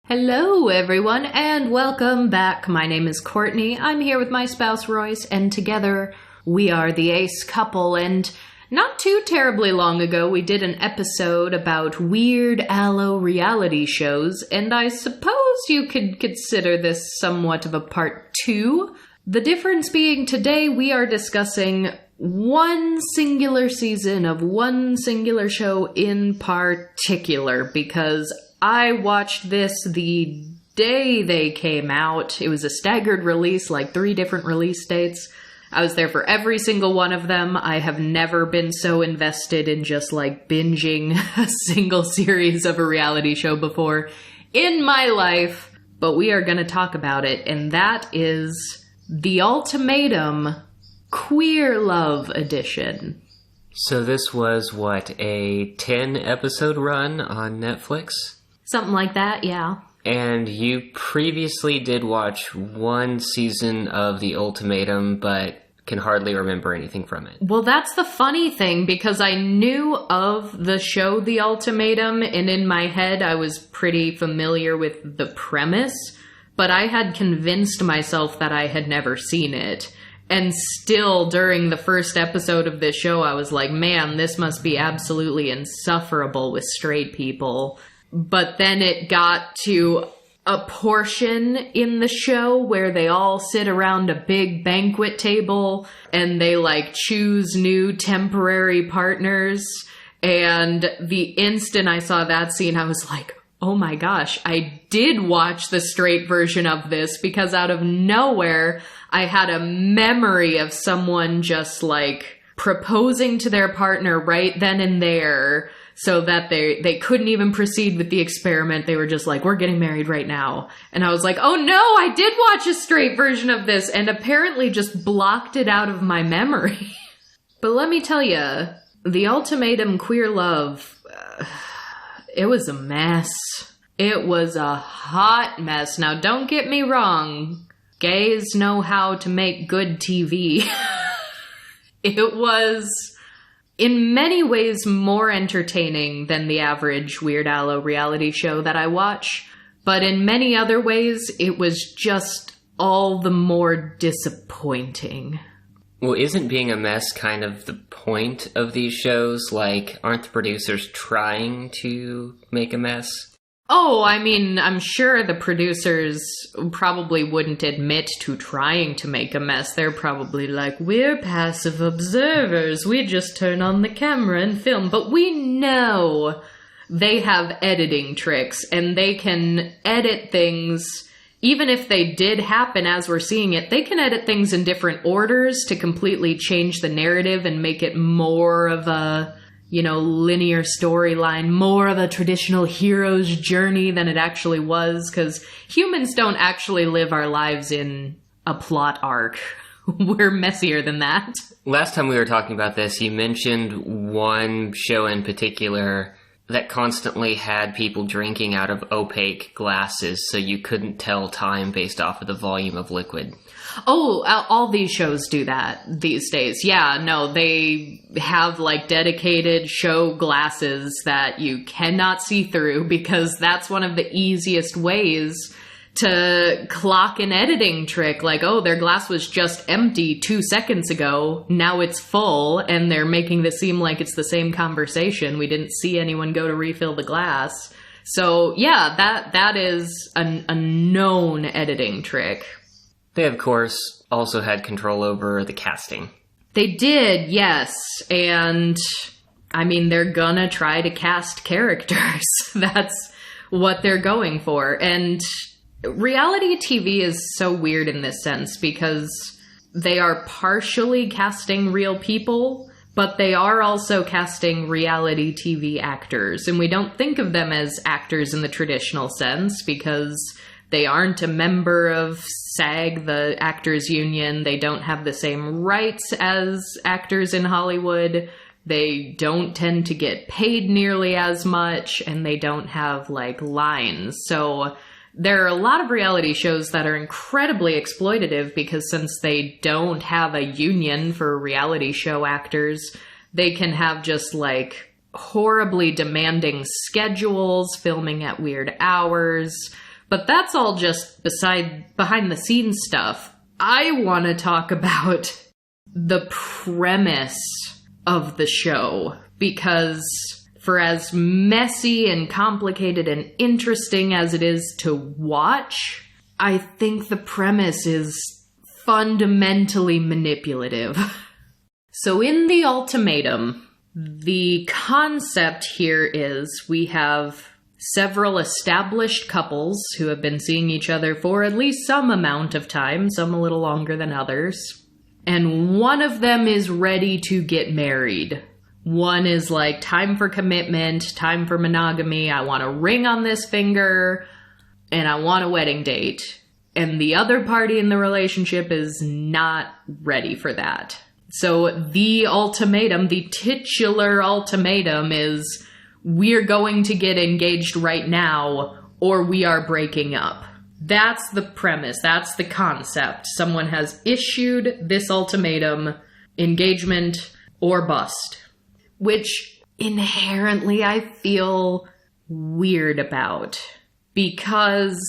Hello, everyone, and welcome back. My name is Courtney. I'm here with my spouse, Royce, and together we are the Ace Couple. And not too terribly long ago, we did an episode about weird allo reality shows, and I suppose you could consider this somewhat of a part 2. The difference being today we are discussing one singular season of one singular show in particular, because I watched this the day they came out. It was a staggered release, like 3 different release dates. I was there for every single one of them. I have never been so invested in just like binging a single series of a reality show before in my life. But we are going to talk about it, and that is the Ultimatum Queer Love edition. So this was, a 10-episode run on Netflix? Something like that, yeah. And you previously did watch one season of The Ultimatum, but can hardly remember anything from it. Well, that's the funny thing, because I knew of the show The Ultimatum, and in my head I was pretty familiar with the premise, but I had convinced myself that I had never seen it. And still, during the first episode of this show, I was like, man, this must be absolutely insufferable with straight people. But then it got to a portion in the show where they all sit around a big banquet table and they choose new temporary partners. And the instant I saw that scene, I was like, oh my gosh, I did watch the straight version of this, because out of nowhere, I had a memory of someone just proposing to their partner right then and there, so that they couldn't even proceed with the experiment. They were just like, we're getting married right now. And I was like, oh no, I did watch a straight version of this, and apparently just blocked it out of my memory. But let me tell you, The Ultimatum Queer Love, it was a mess. It was a hot mess. Now, don't get me wrong. Gays know how to make good TV. It was, in many ways, more entertaining than the average Weird Allo reality show that I watch. But in many other ways, it was just all the more disappointing. Well, isn't being a mess kind of the point of these shows? Aren't the producers trying to make a mess? Oh, I mean, I'm sure the producers probably wouldn't admit to trying to make a mess. They're probably like, we're passive observers. We just turn on the camera and film. But we know they have editing tricks, and they can edit things. Even if they did happen as we're seeing it, they can edit things in different orders to completely change the narrative and make it more of a, linear storyline, more of a traditional hero's journey than it actually was, because humans don't actually live our lives in a plot arc. We're messier than that. Last time we were talking about this, you mentioned one show in particular that constantly had people drinking out of opaque glasses, so you couldn't tell time based off of the volume of liquid. Oh, all these shows do that these days. Yeah, no, they have dedicated show glasses that you cannot see through, because that's one of the easiest ways to clock an editing trick. Their glass was just empty 2 seconds ago. Now it's full, and they're making this seem like it's the same conversation. We didn't see anyone go to refill the glass. So yeah, that is a known editing trick. They, of course, also had control over the casting. They did, yes. And, I mean, they're gonna try to cast characters. That's what they're going for. And reality TV is so weird in this sense, because they are partially casting real people, but they are also casting reality TV actors. And we don't think of them as actors in the traditional sense, because they aren't a member of SAG, the Actors Union. They don't have the same rights as actors in Hollywood. They don't tend to get paid nearly as much, and they don't have lines. So there are a lot of reality shows that are incredibly exploitative, because since they don't have a union for reality show actors, they can have just horribly demanding schedules, filming at weird hours, But that's all just behind the scenes stuff. I want to talk about the premise of the show, because for as messy and complicated and interesting as it is to watch, I think the premise is fundamentally manipulative. So in the Ultimatum, the concept here is we have several established couples who have been seeing each other for at least some amount of time, some a little longer than others. And one of them is ready to get married. One is like, time for commitment, time for monogamy, I want a ring on this finger, and I want a wedding date. And the other party in the relationship is not ready for that. So the ultimatum, the titular ultimatum is, we're going to get engaged right now, or we are breaking up. That's the premise. That's the concept. Someone has issued this ultimatum, engagement or bust, which inherently I feel weird about, because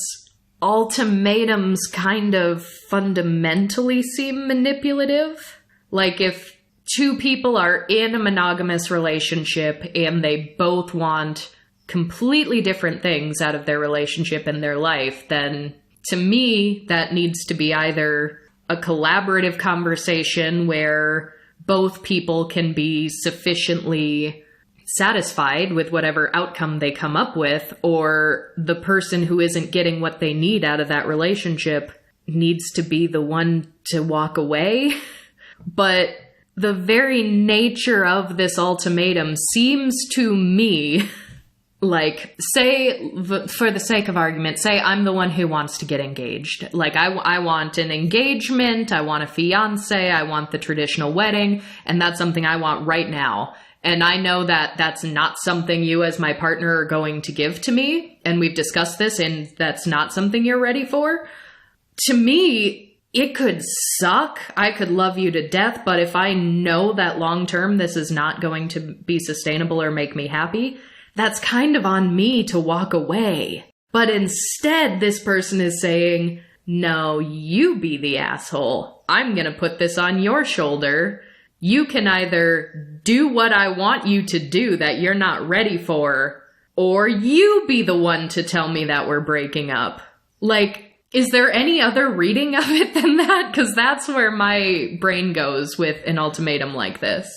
ultimatums kind of fundamentally seem manipulative. Like, if two people are in a monogamous relationship and they both want completely different things out of their relationship and their life, then to me, that needs to be either a collaborative conversation where both people can be sufficiently satisfied with whatever outcome they come up with, or the person who isn't getting what they need out of that relationship needs to be the one to walk away. But the very nature of this ultimatum seems to me like, say, for the sake of argument, say I'm the one who wants to get engaged. Like, I want an engagement, I want a fiance, I want the traditional wedding, and that's something I want right now. And I know that that's not something you as my partner are going to give to me, and we've discussed this, and that's not something you're ready for. To me, it could suck. I could love you to death, but if I know that long term this is not going to be sustainable or make me happy, that's kind of on me to walk away. But instead, this person is saying, no, you be the asshole. I'm going to put this on your shoulder. You can either do what I want you to do that you're not ready for, or you be the one to tell me that we're breaking up. Like, is there any other reading of it than that? Because that's where my brain goes with an ultimatum like this.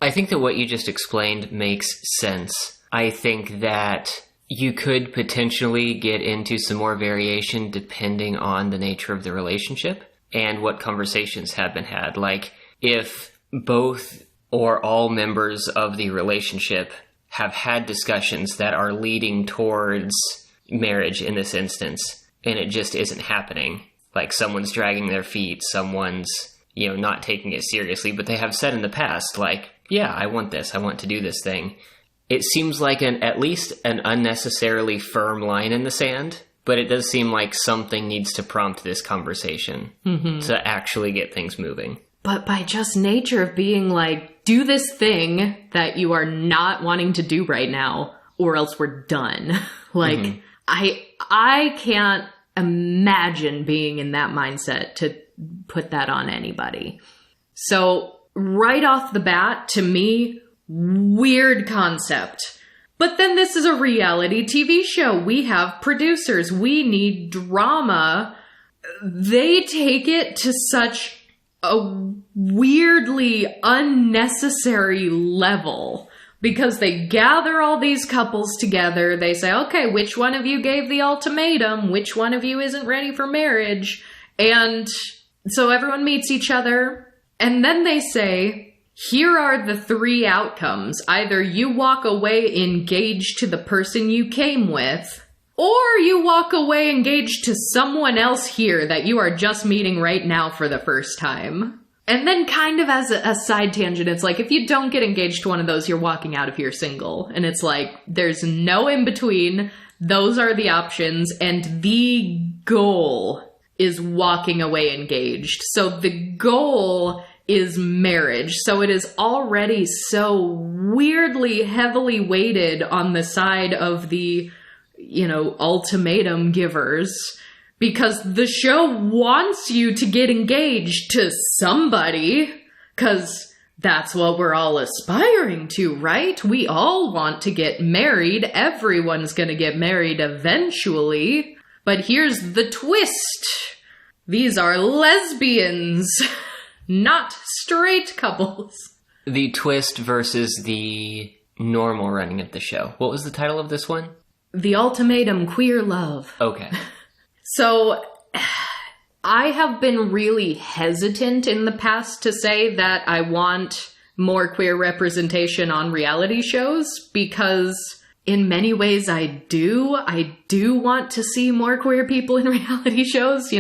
I think that what you just explained makes sense. I think that you could potentially get into some more variation depending on the nature of the relationship and what conversations have been had. Like, if both or all members of the relationship have had discussions that are leading towards marriage in this instance, and it just isn't happening. Like, someone's dragging their feet, someone's, not taking it seriously, but they have said in the past, like, yeah, I want this, I want to do this thing. It seems like at least an unnecessarily firm line in the sand, but it does seem like something needs to prompt this conversation to actually get things moving. But by just nature of being like, do this thing that you are not wanting to do right now, or else we're done. Like, I can't imagine being in that mindset to put that on anybody. So right off the bat, to me, weird concept. But then this is a reality TV show. We have producers. We need drama. They take it to such a weirdly unnecessary level, because they gather all these couples together. They say, okay, which one of you gave the ultimatum? Which one of you isn't ready for marriage? And so everyone meets each other. And then they say, here are the three outcomes. Either you walk away engaged to the person you came with, or you walk away engaged to someone else here that you are just meeting right now for the first time. And then kind of as a side tangent, it's like, if you don't get engaged to one of those, you're walking out if you're single. And it's like, there's no in between. Those are the options. And the goal is walking away engaged. So the goal is marriage. So it is already so weirdly heavily weighted on the side of the ultimatum givers, because the show wants you to get engaged to somebody, because that's what we're all aspiring to, right? We all want to get married. Everyone's gonna get married eventually. But here's the twist. These are lesbians, not straight couples. The twist versus the normal running of the show. What was the title of this one? The Ultimatum Queer Love. Okay. So, I have been really hesitant in the past to say that I want more queer representation on reality shows, because in many ways I do. I do want to see more queer people in reality shows,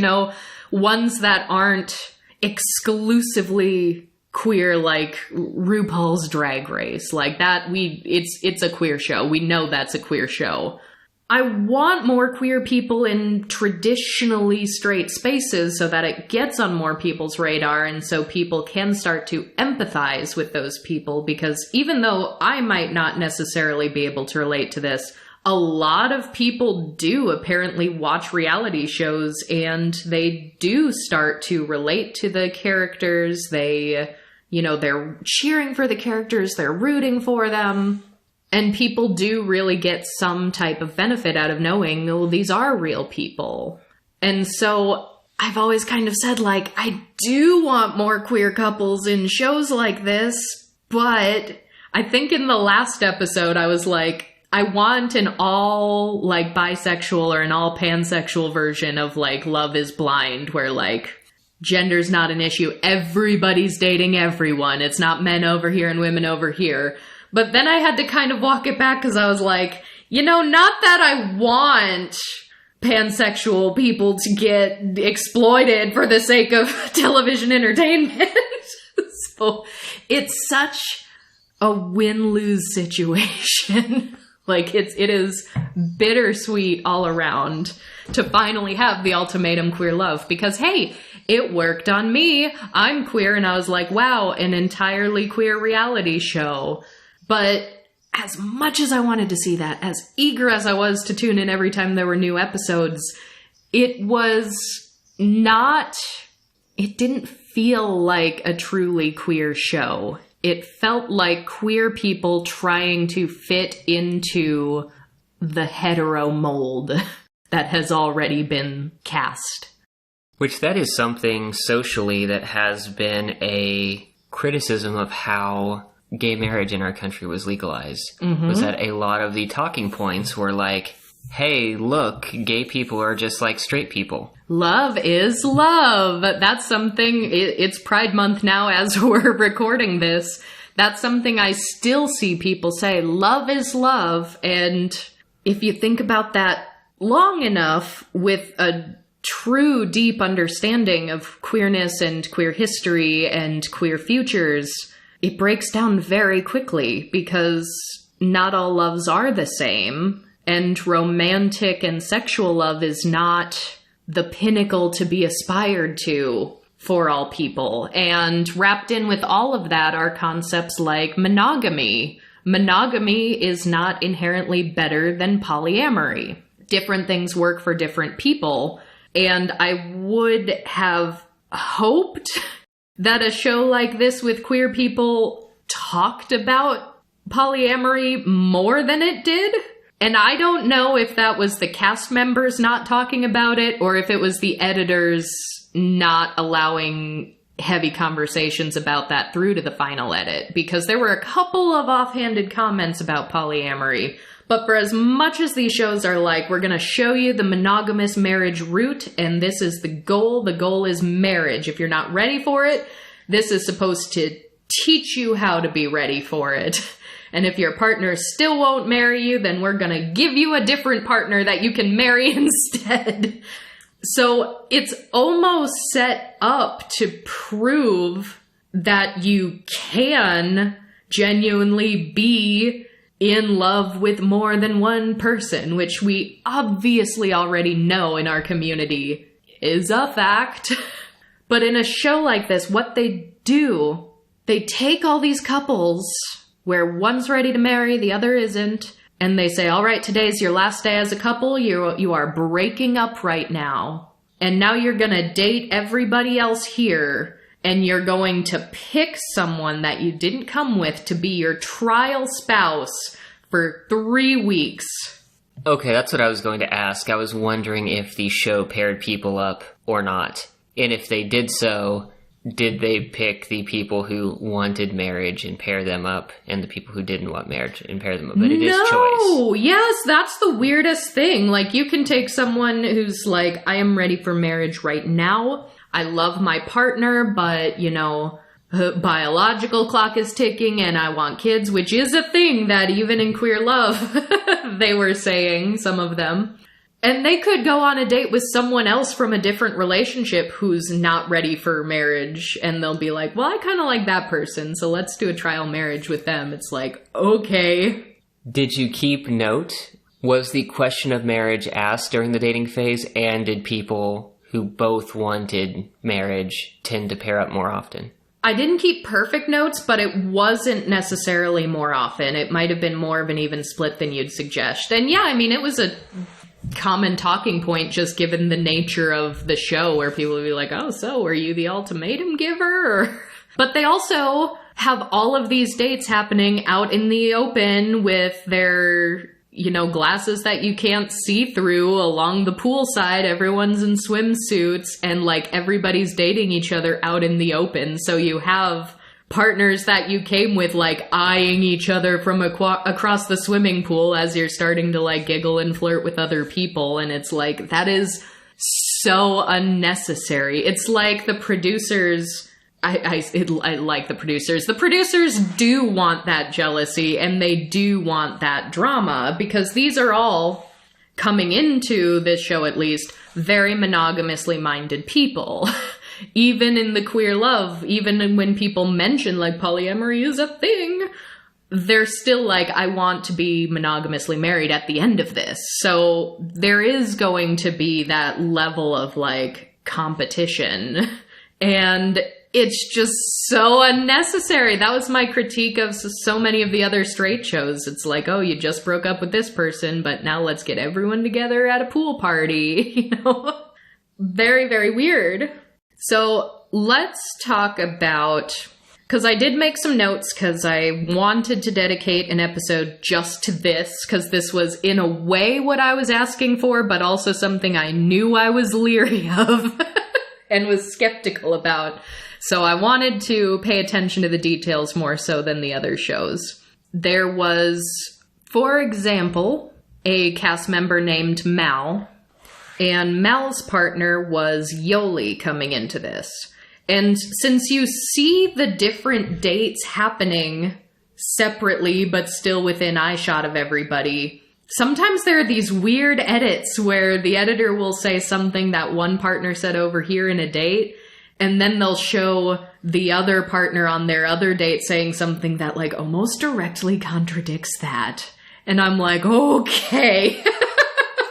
ones that aren't exclusively queer, like RuPaul's Drag Race. Like that, it's a queer show. We know that's a queer show. I want more queer people in traditionally straight spaces so that it gets on more people's radar and so people can start to empathize with those people, because even though I might not necessarily be able to relate to this, a lot of people do apparently watch reality shows and they do start to relate to the characters. They're cheering for the characters, they're rooting for them. And people do really get some type of benefit out of knowing, oh, these are real people. And so I've always kind of said, like, I do want more queer couples in shows like this, but I think in the last episode I was like, I want an all, like, bisexual or an all pansexual version of, like, Love is Blind, where, like, gender's not an issue. Everybody's dating everyone. It's not men over here and women over here. But then I had to kind of walk it back because I was like, not that I want pansexual people to get exploited for the sake of television entertainment. So it's such a win-lose situation. Like, it is bittersweet all around to finally have the Ultimatum Queer Love, because, hey, it worked on me. I'm queer, and I was like, wow, an entirely queer reality show. But as much as I wanted to see that, as eager as I was to tune in every time there were new episodes, it didn't feel like a truly queer show. It felt like queer people trying to fit into the hetero mold that has already been cast. Which that is something socially that has been a criticism of how gay marriage in our country was legalized. Mm-hmm. Was that a lot of the talking points were like, hey, look, gay people are just like straight people. Love is love. That's something, it's Pride Month now as we're recording this. That's something I still see people say, love is love. And if you think about that long enough with a true deep understanding of queerness and queer history and queer futures, it breaks down very quickly, because not all loves are the same, and romantic and sexual love is not the pinnacle to be aspired to for all people. And wrapped in with all of that are concepts like monogamy. Monogamy is not inherently better than polyamory. Different things work for different people, and I would have hoped that a show like this with queer people talked about polyamory more than it did. And I don't know if that was the cast members not talking about it, or if it was the editors not allowing heavy conversations about that through to the final edit, because there were a couple of offhanded comments about polyamory. But for as much as these shows are like, we're going to show you the monogamous marriage route, and this is the goal is marriage. If you're not ready for it, this is supposed to teach you how to be ready for it. And if your partner still won't marry you, then we're going to give you a different partner that you can marry instead. So it's almost set up to prove that you can genuinely be in love with more than one person, which we obviously already know in our community is a fact. But in a show like this, what they do, they take all these couples where one's ready to marry, the other isn't, And they say, all right, today's your last day as a couple. You are breaking up right now. And now you're going to date everybody else here. And you're going to pick someone that you didn't come with to be your trial spouse for 3 weeks. Okay, that's what I was going to ask. I was wondering if the show paired people up or not. And if they did so, did they pick the people who wanted marriage and pair them up, and the people who didn't want marriage and pair them up? But it is choice. No, yes, that's the weirdest thing. Like, you can take someone who's like, I am ready for marriage right now. I love my partner, but, you know, her biological clock is ticking and I want kids, which is a thing that even in Queer Love, they were saying, some of them. And they could go on a date with someone else from a different relationship who's not ready for marriage, and they'll be like, well, I kind of like that person, so let's do a trial marriage with them. It's like, okay. Did you keep note? Was the question of marriage asked during the dating phase, and did people who both wanted marriage tend to pair up more often? I didn't keep perfect notes, but it wasn't necessarily more often. It might have been more of an even split than you'd suggest. And yeah, I mean, it was a common talking point just given the nature of the show, where people would be like, oh, so are you the ultimatum giver? But they also have all of these dates happening out in the open with their, you know, glasses that you can't see through along the poolside. Everyone's in swimsuits, and like everybody's dating each other out in the open. So you have partners that you came with like eyeing each other from across the swimming pool as you're starting to like giggle and flirt with other people. And it's like, that is so unnecessary. It's like the producers, I like the producers. The producers do want that jealousy, and they do want that drama, because these are all, coming into this show at least, very monogamously minded people. Even in the Queer Love, even when people mention like polyamory is a thing, they're still like, I want to be monogamously married at the end of this. So there is going to be that level of like competition, and it's just so unnecessary. That was my critique of so many of the other straight shows. It's like, oh, you just broke up with this person, but now let's get everyone together at a pool party, you know? Very, very weird. So let's talk about, because I did make some notes because I wanted to dedicate an episode just to this, because this was in a way what I was asking for, but also something I knew I was leery of and was skeptical about. So I wanted to pay attention to the details more so than the other shows. There was, for example, a cast member named Mal. And Mal's partner was Yoli coming into this. And since you see the different dates happening separately, but still within eyeshot of everybody, sometimes there are these weird edits where the editor will say something that one partner said over here in a date, and then they'll show the other partner on their other date saying something that like almost directly contradicts that. And I'm like, okay,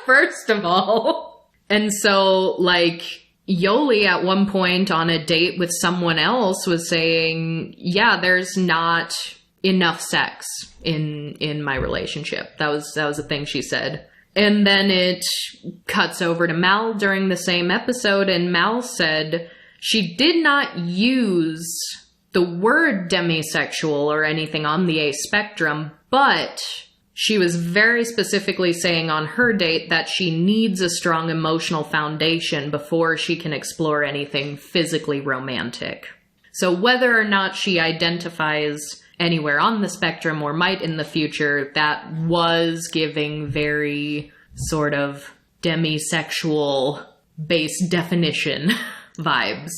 first of all. And so, like, Yoli at one point on a date with someone else was saying, yeah, there's not enough sex in my relationship. That was a thing she said. And then it cuts over to Mal during the same episode, and Mal said she did not use the word demisexual or anything on the A spectrum, but she was very specifically saying on her date that she needs a strong emotional foundation before she can explore anything physically romantic. So whether or not she identifies anywhere on the spectrum or might in the future, that was giving very sort of demisexual base definition vibes.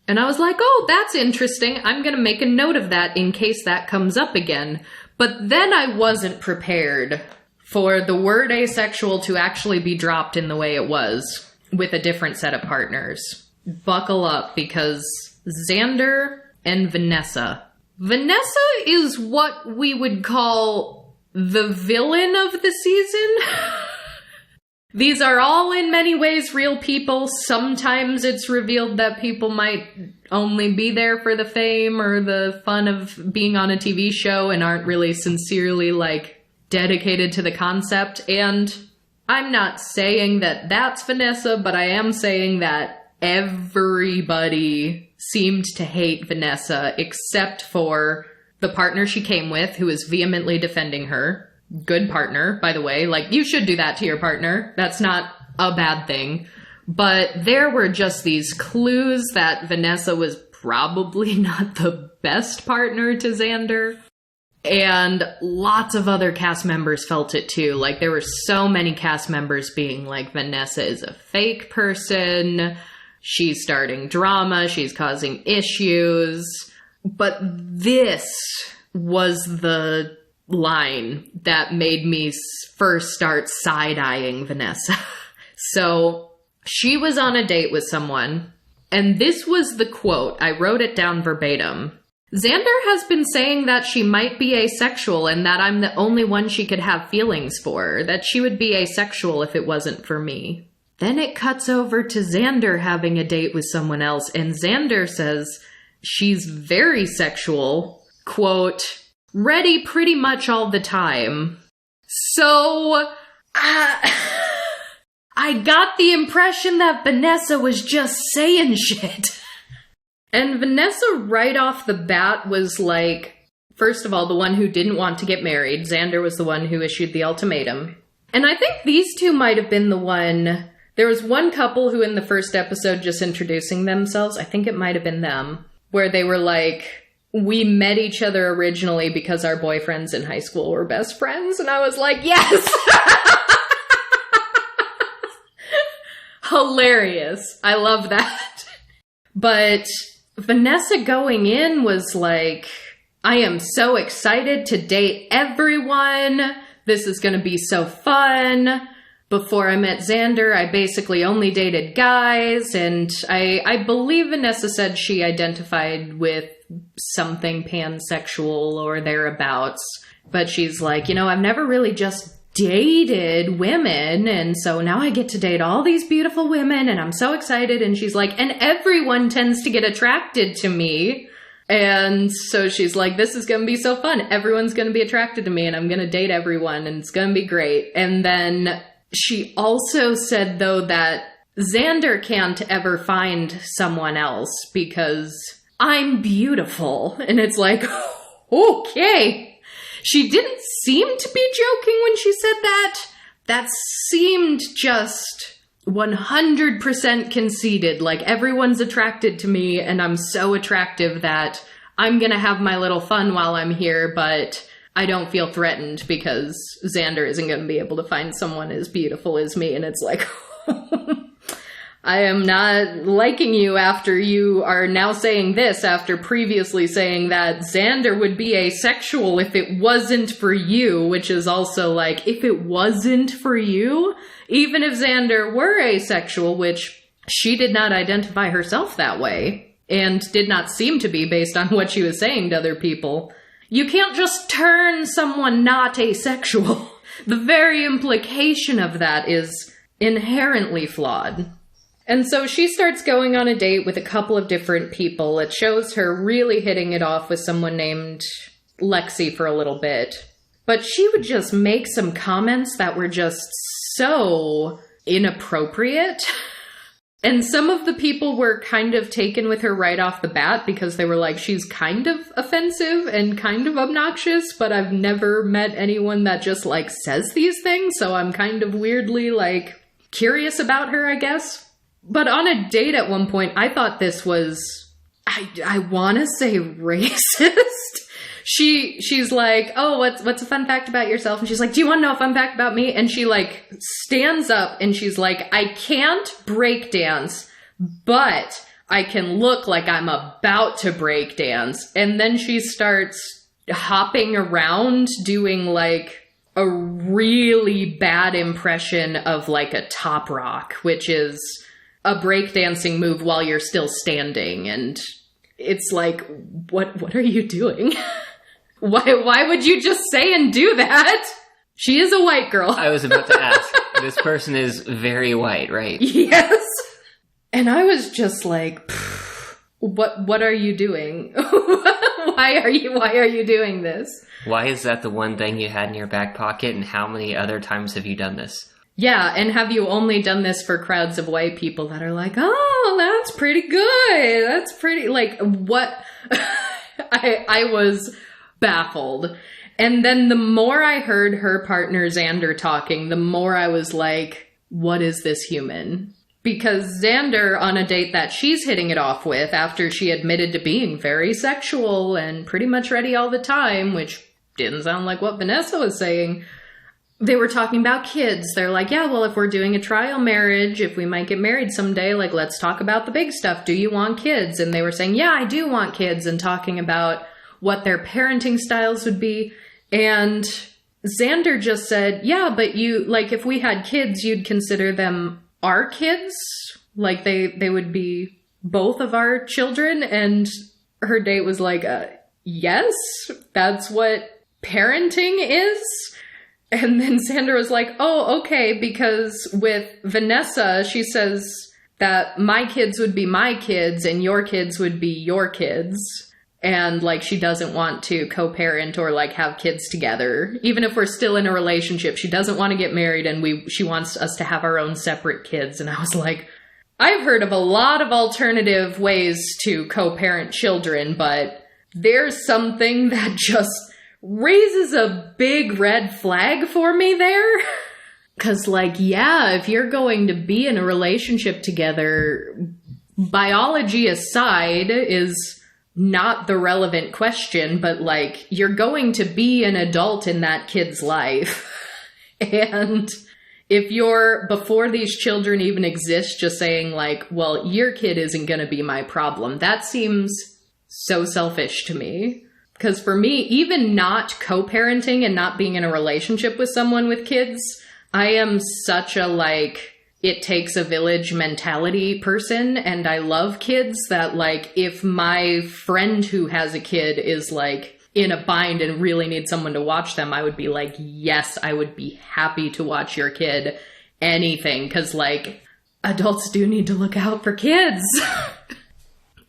And I was like, oh, that's interesting. I'm going to make a note of that in case that comes up again. But then I wasn't prepared for the word asexual to actually be dropped in the way it was with a different set of partners. Buckle up, because Xander and Vanessa. Vanessa is what we would call the villain of the season. These are all in many ways real people. Sometimes it's revealed that people might only be there for the fame or the fun of being on a TV show and aren't really sincerely like dedicated to the concept. And I'm not saying that that's Vanessa, but I am saying that everybody seemed to hate Vanessa except for the partner she came with, who is vehemently defending her. Good partner, by the way. Like, you should do that to your partner. That's not a bad thing. But there were just these clues that Vanessa was probably not the best partner to Xander. And lots of other cast members felt it too. Like, there were so many cast members being like, Vanessa is a fake person. She's starting drama. She's causing issues. But this was the line that made me first start side-eyeing Vanessa. So she was on a date with someone, and this was the quote. I wrote it down verbatim. Xander has been saying that she might be asexual and that I'm the only one she could have feelings for, that she would be asexual if it wasn't for me. Then it cuts over to Xander having a date with someone else, and Xander says she's very sexual, quote, ready pretty much all the time. So, I got the impression that Vanessa was just saying shit. And Vanessa right off the bat was like, first of all, the one who didn't want to get married. Xander was the one who issued the ultimatum. And I think these two might have been the one. There was one couple who in the first episode just introducing themselves, I think it might have been them, where they were like, we met each other originally because our boyfriends in high school were best friends. And I was like, yes! Hilarious. I love that. But Vanessa going in was like, I am so excited to date everyone. This is going to be so fun. Before I met Xander, I basically only dated guys, and I believe Vanessa said she identified with something pansexual or thereabouts. But she's like, I've never really just dated women, and so now I get to date all these beautiful women, and I'm so excited. And she's like, and everyone tends to get attracted to me. And so she's like, this is going to be so fun. Everyone's going to be attracted to me, and I'm going to date everyone, and it's going to be great. And then she also said, though, that Xander can't ever find someone else because I'm beautiful. And it's like, okay. She didn't seem to be joking when she said that. That seemed just 100% conceited. Like, everyone's attracted to me, and I'm so attractive that I'm gonna have my little fun while I'm here, but I don't feel threatened because Xander isn't going to be able to find someone as beautiful as me. And it's like, I am not liking you after you are now saying this, after previously saying that Xander would be asexual if it wasn't for you, which is also like, if it wasn't for you, even if Xander were asexual, which she did not identify herself that way and did not seem to be based on what she was saying to other people. You can't just turn someone not asexual. The very implication of that is inherently flawed. And so she starts going on a date with a couple of different people. It shows her really hitting it off with someone named Lexi for a little bit. But she would just make some comments that were just so inappropriate. And some of the people were kind of taken with her right off the bat because they were like, she's kind of offensive and kind of obnoxious, but I've never met anyone that just like says these things. So I'm kind of weirdly like curious about her, I guess. But on a date at one point, I thought this was, I want to say racist. She's like, oh, what's a fun fact about yourself? And she's like, do you want to know a fun fact about me? And she like stands up and she's like, I can't break dance, but I can look like I'm about to break dance. And then she starts hopping around doing like a really bad impression of like a top rock, which is a breakdancing move while you're still standing. And it's like, what are you doing? Why would you just say and do that? She is a white girl. I was about to ask. This person is very white, right? Yes. And I was just like, What are you doing? Why are you doing this? Why is that the one thing you had in your back pocket, and how many other times have you done this? Yeah, and have you only done this for crowds of white people that are like, oh, that's pretty good. That's pretty, like, what? I was baffled. And then the more I heard her partner Xander talking, the more I was like, what is this human? Because Xander, on a date that she's hitting it off with, after she admitted to being very sexual and pretty much ready all the time, which didn't sound like what Vanessa was saying, they were talking about kids. They're like, yeah, well, if we're doing a trial marriage, if we might get married someday, like, let's talk about the big stuff. Do you want kids? And they were saying, yeah, I do want kids, and talking about what their parenting styles would be. And Xander just said, yeah, but you, like, if we had kids, you'd consider them our kids? Like, they would be both of our children? And her date was like, yes, that's what parenting is? And then Xander was like, oh, okay, because with Vanessa, she says that my kids would be my kids and your kids would be your kids. And, like, she doesn't want to co-parent or, like, have kids together. Even if we're still in a relationship, she doesn't want to get married, and she wants us to have our own separate kids. And I was like, I've heard of a lot of alternative ways to co-parent children, but there's something that just raises a big red flag for me there. 'Cause, like, yeah, if you're going to be in a relationship together, biology aside is not the relevant question, but, like, you're going to be an adult in that kid's life. And if you're, before these children even exist, just saying, like, well, your kid isn't going to be my problem, that seems so selfish to me. Because for me, even not co-parenting and not being in a relationship with someone with kids, I am such a, like, it takes a village mentality person, and I love kids that, like, if my friend who has a kid is, like, in a bind and really needs someone to watch them, I would be like, yes, I would be happy to watch your kid. Anything. Because, like, adults do need to look out for kids.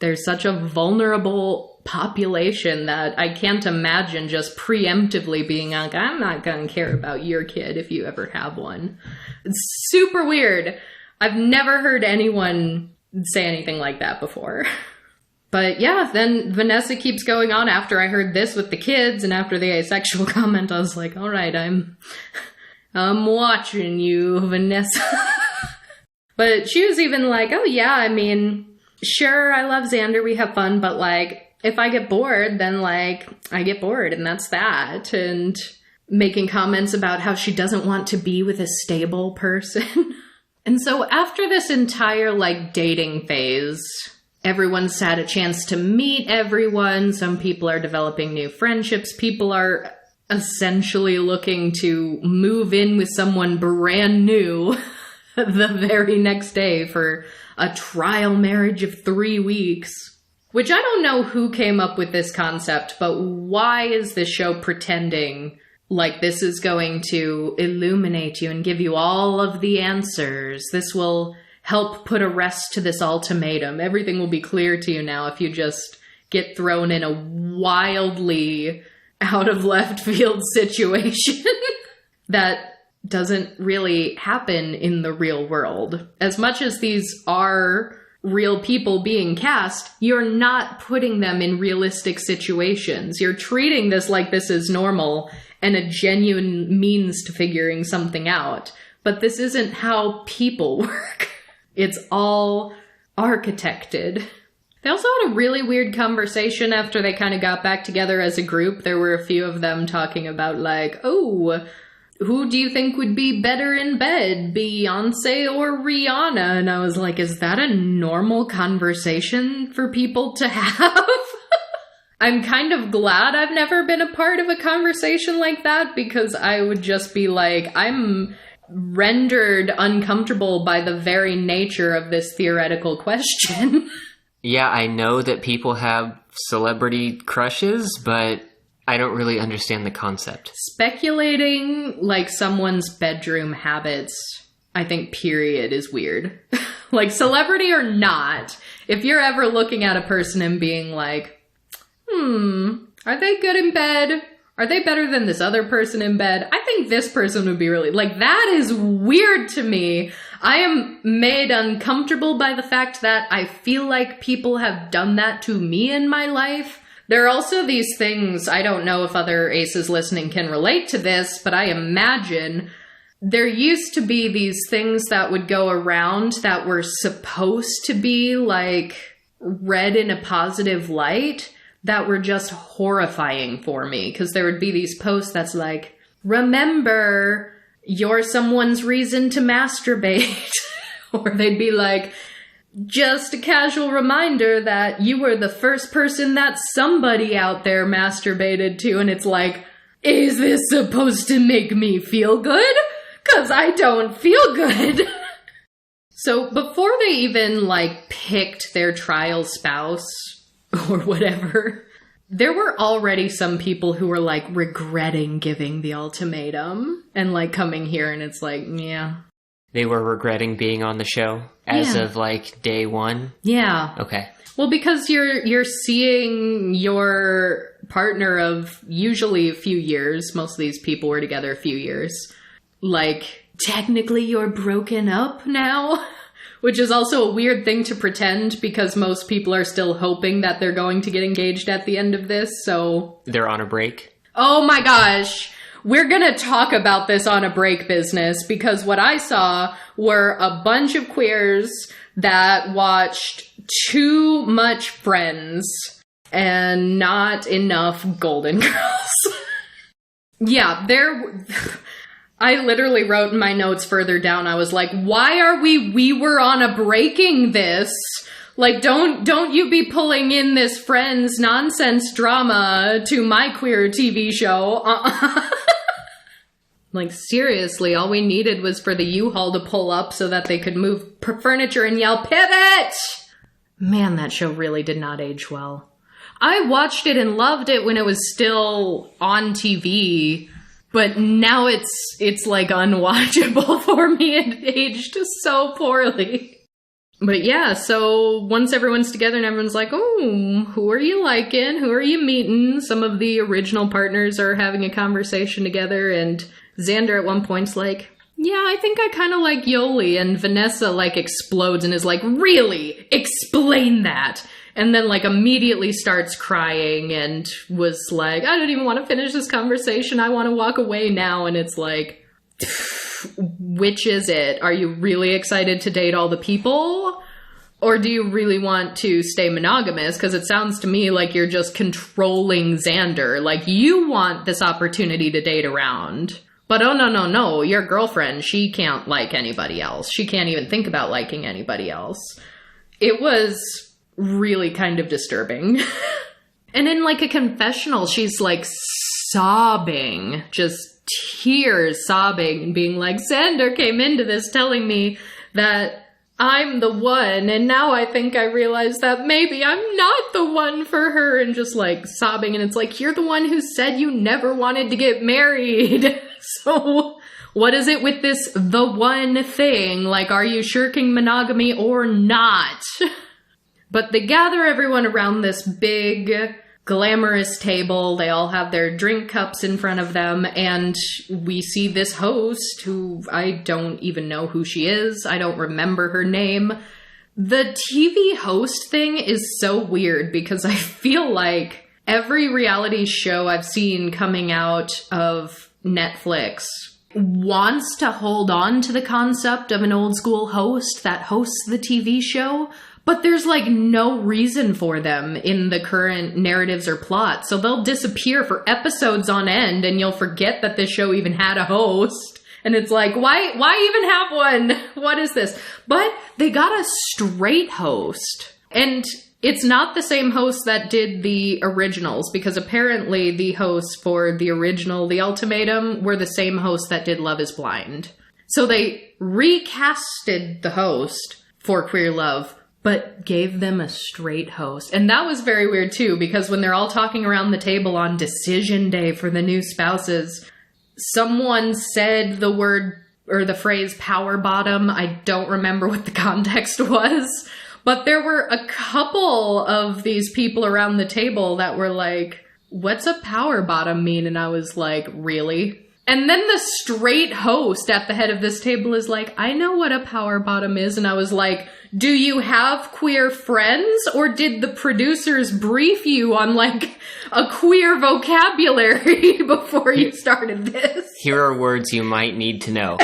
There's such a vulnerable population that I can't imagine just preemptively being like, I'm not going to care about your kid if you ever have one. It's super weird. I've never heard anyone say anything like that before. But yeah, then Vanessa keeps going on after I heard this with the kids, and after the asexual comment, I was like, all right, I'm watching you, Vanessa. But she was even like, oh yeah, I mean, sure, I love Xander, we have fun, but, like, if I get bored, then, like, I get bored, and that's that. And making comments about how she doesn't want to be with a stable person. And so after this entire, like, dating phase, everyone's had a chance to meet everyone. Some people are developing new friendships. People are essentially looking to move in with someone brand new the very next day for a trial marriage of 3 weeks. Which I don't know who came up with this concept, but why is this show pretending like this is going to illuminate you and give you all of the answers? This will help put a rest to this ultimatum. Everything will be clear to you now if you just get thrown in a wildly out of left field situation that doesn't really happen in the real world. As much as these are real people being cast, you're not putting them in realistic situations. You're treating this like this is normal and a genuine means to figuring something out. But this isn't how people work. It's all architected. They also had a really weird conversation after they kind of got back together as a group. There were a few of them talking about, like, oh, who do you think would be better in bed, Beyonce or Rihanna? And I was like, is that a normal conversation for people to have? I'm kind of glad I've never been a part of a conversation like that, because I would just be like, I'm rendered uncomfortable by the very nature of this theoretical question. Yeah, I know that people have celebrity crushes, but I don't really understand the concept. Speculating, like, someone's bedroom habits, I think, period, is weird. Like, celebrity or not, if you're ever looking at a person and being like, are they good in bed? Are they better than this other person in bed? I think this person would be really, like, that is weird to me. I am made uncomfortable by the fact that I feel like people have done that to me in my life. There are also these things, I don't know if other aces listening can relate to this, but I imagine there used to be these things that would go around that were supposed to be, like, read in a positive light that were just horrifying for me. Because there would be these posts that's like, remember, you're someone's reason to masturbate. Or they'd be like, just a casual reminder that you were the first person that somebody out there masturbated to. And it's like, is this supposed to make me feel good? Because I don't feel good. So before they even, like, picked their trial spouse or whatever, there were already some people who were, like, regretting giving the ultimatum and, like, coming here and it's like, yeah. They were regretting being on the show as of, like, day one? Yeah. Okay. Well, because you're seeing your partner of usually a few years, most of these people were together a few years, like, technically you're broken up now, which is also a weird thing to pretend because most people are still hoping that they're going to get engaged at the end of this, so... They're on a break? Oh my gosh! We're gonna talk about this on a break business because what I saw were a bunch of queers that watched too much Friends and not enough Golden Girls. Yeah, I literally wrote in my notes further down, I was like, why are we were on a breaking this? Like, don't you be pulling in this Friends nonsense drama to my queer TV show. Like, seriously, all we needed was for the U-Haul to pull up so that they could move furniture and yell, pivot! Man, that show really did not age well. I watched it and loved it when it was still on TV, but now it's like unwatchable for me. It aged so poorly. But yeah, so once everyone's together and everyone's like, oh, who are you liking? Who are you meeting? Some of the original partners are having a conversation together, and Xander at one point's like, yeah, I think I kind of like Yoli, and Vanessa, like, explodes and is like, really? Explain that! And then, like, immediately starts crying and was like, I don't even want to finish this conversation, I want to walk away now, and it's like, which is it? Are you really excited to date all the people? Or do you really want to stay monogamous? Because it sounds to me like you're just controlling Xander. Like, you want this opportunity to date around. But oh, no, your girlfriend, she can't like anybody else. She can't even think about liking anybody else. It was really kind of disturbing. And in, like, a confessional, she's, like, sobbing, just tears sobbing and being like, Xander came into this telling me that I'm the one, and now I think I realize that maybe I'm not the one for her, and just, like, sobbing, and it's like, you're the one who said you never wanted to get married. So what is it with this the one thing? Like, are you shirking monogamy or not? But they gather everyone around this big, glamorous table. They all have their drink cups in front of them, and we see this host who I don't even know who she is. I don't remember her name. The TV host thing is so weird because I feel like every reality show I've seen coming out of Netflix wants to hold on to the concept of an old school host that hosts the TV show, but there's, like, no reason for them in the current narratives or plot. So they'll disappear for episodes on end, and you'll forget that this show even had a host. And it's like, why even have one? What is this? But they got a straight host. And it's not the same host that did the originals, because apparently the hosts for the original The Ultimatum were the same host that did Love is Blind. So they recasted the host for Queer Love, but gave them a straight host. And that was very weird too, because when they're all talking around the table on decision day for the new spouses, someone said the word or the phrase power bottom. I don't remember what the context was, but there were a couple of these people around the table that were like, what's a power bottom mean? And I was like, really? And then the straight host at the head of this table is like, I know what a power bottom is. And I was like, do you have queer friends, or did the producers brief you on like a queer vocabulary before you started this? Here are words you might need to know.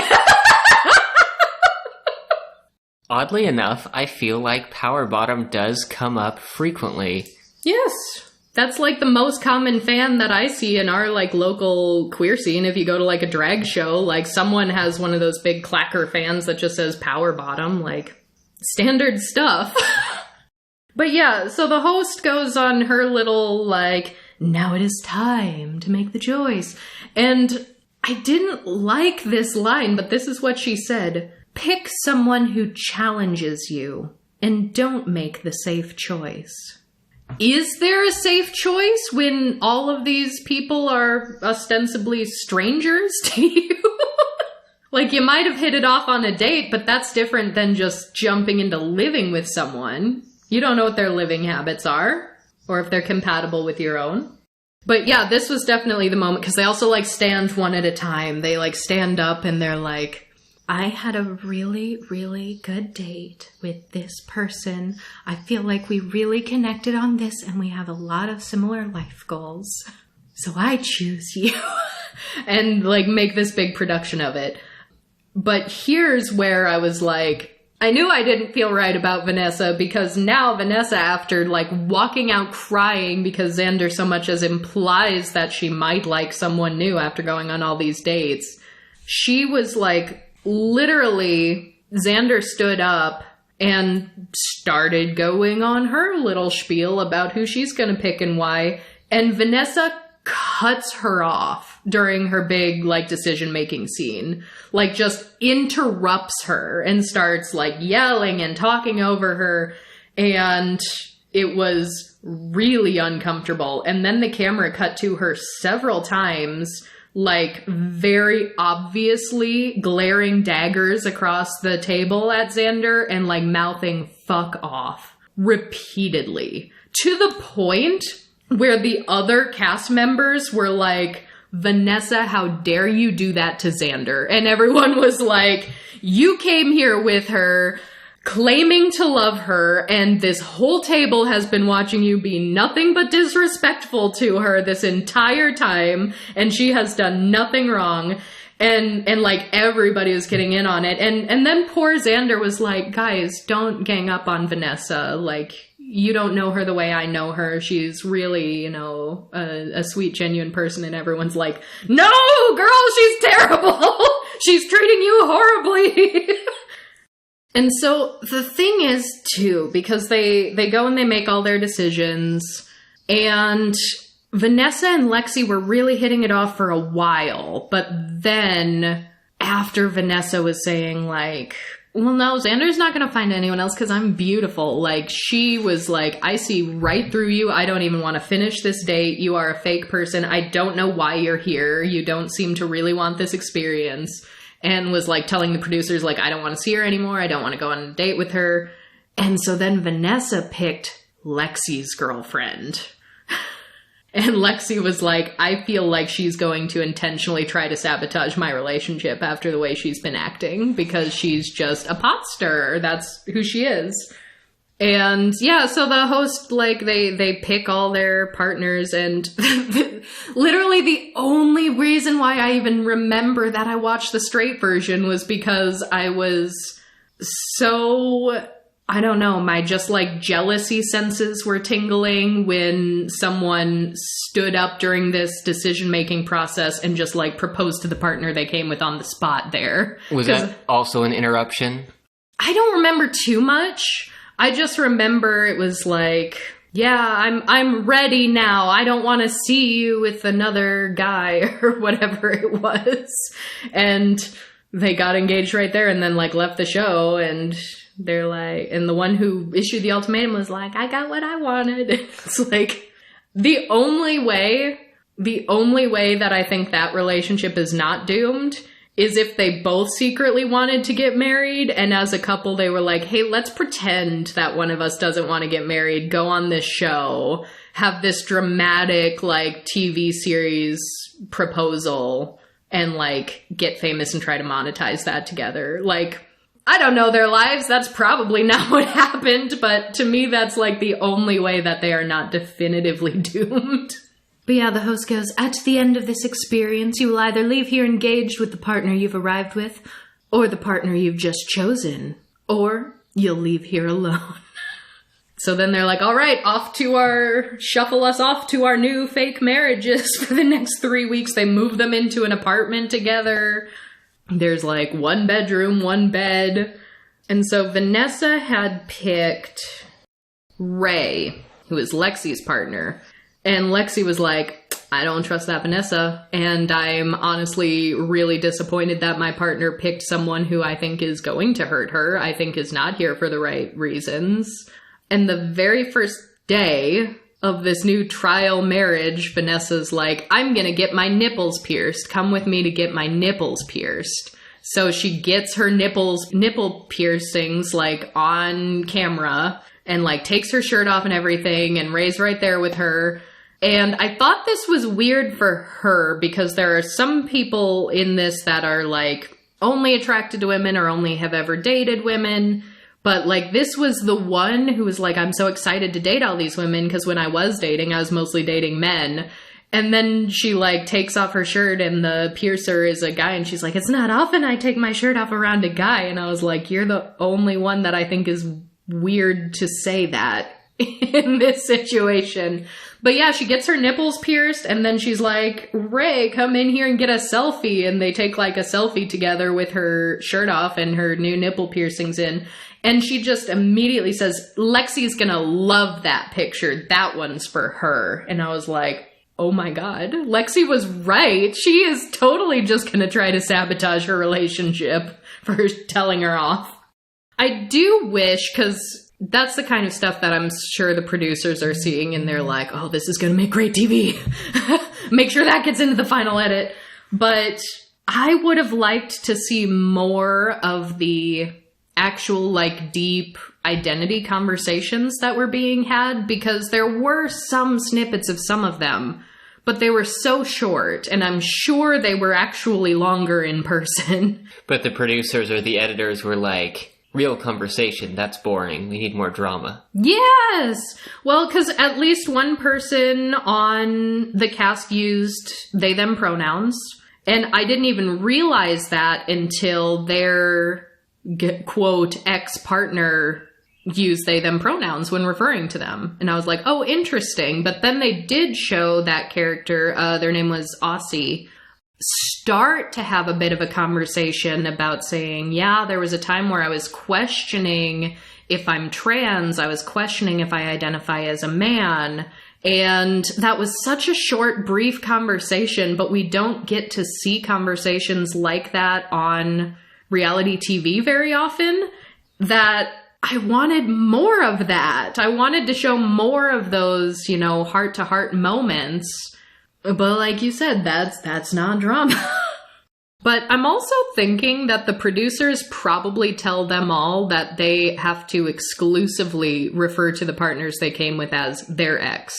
Oddly enough, I feel like power bottom does come up frequently. Yes. That's like the most common fan that I see in our like local queer scene. If you go to like a drag show, like someone has one of those big clacker fans that just says power bottom, like standard stuff. But yeah, so the host goes on her little like, now it is time to make the choice. And I didn't like this line, but this is what she said. Pick someone who challenges you and don't make the safe choice. Is there a safe choice when all of these people are ostensibly strangers to you? Like, you might have hit it off on a date, but that's different than just jumping into living with someone. You don't know what their living habits are, or if they're compatible with your own. But yeah, this was definitely the moment, because they also, like, stand one at a time. They, like, stand up and they're like, I had a really, really good date with this person. I feel like we really connected on this and we have a lot of similar life goals. So I choose you. And like make this big production of it. But here's where I was like, I knew I didn't feel right about Vanessa, because now Vanessa, after like walking out crying because Xander so much as implies that she might like someone new after going on all these dates, she was like, literally, Xander stood up and started going on her little spiel about who she's going to pick and why. And Vanessa cuts her off during her big, like, decision-making scene. Like, just interrupts her and starts, like, yelling and talking over her. And it was really uncomfortable. And then the camera cut to her several times, like, very obviously glaring daggers across the table at Xander and, like, mouthing fuck off repeatedly. To the point where the other cast members were like, Vanessa, how dare you do that to Xander? And everyone was like, you came here with her, claiming to love her, and this whole table has been watching you be nothing but disrespectful to her this entire time, and she has done nothing wrong, and like everybody was getting in on it, and then poor Xander was like, guys, don't gang up on Vanessa, like, you don't know her the way I know her, she's really, you know, a sweet, genuine person, and everyone's like, no, girl, she's terrible, she's treating you horribly. And so the thing is, too, because they go and they make all their decisions, and Vanessa and Lexi were really hitting it off for a while, but then after Vanessa was saying, like, well, no, Xander's not going to find anyone else because I'm beautiful, like, she was like, I see right through you, I don't even want to finish this date, you are a fake person, I don't know why you're here, you don't seem to really want this experience. And was, like, telling the producers, like, I don't want to see her anymore. I don't want to go on a date with her. And so then Vanessa picked Lexi's girlfriend. And Lexi was like, I feel like she's going to intentionally try to sabotage my relationship after the way she's been acting, because she's just a pot stirrer. That's who she is. And yeah, so the host, like, they pick all their partners, and literally the only reason why I even remember that I watched the straight version was because I was so, I don't know, my just like jealousy senses were tingling when someone stood up during this decision-making process and just like proposed to the partner they came with on the spot there. Was that also an interruption? I don't remember too much. I just remember it was like, yeah, I'm ready now. I don't want to see you with another guy or whatever it was. And they got engaged right there and then like left the show, and they're like, and the one who issued the ultimatum was like, I got what I wanted. It's like the only way that I think that relationship is not doomed is if they both secretly wanted to get married, and as a couple they were like, hey, let's pretend that one of us doesn't want to get married, go on this show, have this dramatic, like, TV series proposal, and, like, get famous and try to monetize that together. Like, I don't know their lives, that's probably not what happened, but to me that's, like, the only way that they are not definitively doomed. But yeah, the host goes, at the end of this experience, you will either leave here engaged with the partner you've arrived with, or the partner you've just chosen, or you'll leave here alone. So then they're like, all right, shuffle us off to our new fake marriages for the next 3 weeks. They move them into an apartment together. There's like 1 bedroom, 1 bed. And so Vanessa had picked Ray, who is Lexi's partner. And Lexi was like, I don't trust that Vanessa. And I'm honestly really disappointed that my partner picked someone who I think is going to hurt her. I think is not here for the right reasons. And the very first day of this new trial marriage, Vanessa's like, I'm going to get my nipples pierced. Come with me to get my nipples pierced. So she gets her nipple piercings, like, on camera and, like, takes her shirt off and everything, and Ray's right there with her. And I thought this was weird for her because there are some people in this that are, like, only attracted to women or only have ever dated women. But, like, this was the one who was like, I'm so excited to date all these women because when I was dating, I was mostly dating men. And then she, like, takes off her shirt and the piercer is a guy and she's like, it's not often I take my shirt off around a guy. And I was like, you're the only one that I think is weird to say that in this situation. But yeah, she gets her nipples pierced and then she's like, Ray, come in here and get a selfie. And they take, like, a selfie together with her shirt off and her new nipple piercings in. And she just immediately says, Lexi's gonna love that picture. That one's for her. And I was like, oh my God, Lexi was right. She is totally just gonna try to sabotage her relationship for telling her off. I do wish, because that's the kind of stuff that I'm sure the producers are seeing and they're like, oh, this is gonna make great TV. Make sure that gets into the final edit. But I would have liked to see more of the actual, like, deep identity conversations that were being had, because there were some snippets of some of them, but they were so short, and I'm sure they were actually longer in person. But the producers or the editors were like, real conversation, that's boring. We need more drama. Yes! Well, because at least one person on the cast used they, them pronouns, and I didn't even realize that until their, quote, ex-partner used they, them pronouns when referring to them. And I was like, oh, interesting. But then they did show that character, their name was Aussie, start to have a bit of a conversation about saying, yeah, there was a time where I was questioning if I'm trans, I was questioning if I identify as a man. And that was such a short, brief conversation, but we don't get to see conversations like that on reality TV very often, that I wanted more of that. I wanted to show more of those, you know, heart-to-heart moments. But like you said, that's not drama. But I'm also thinking that the producers probably tell them all that they have to exclusively refer to the partners they came with as their ex.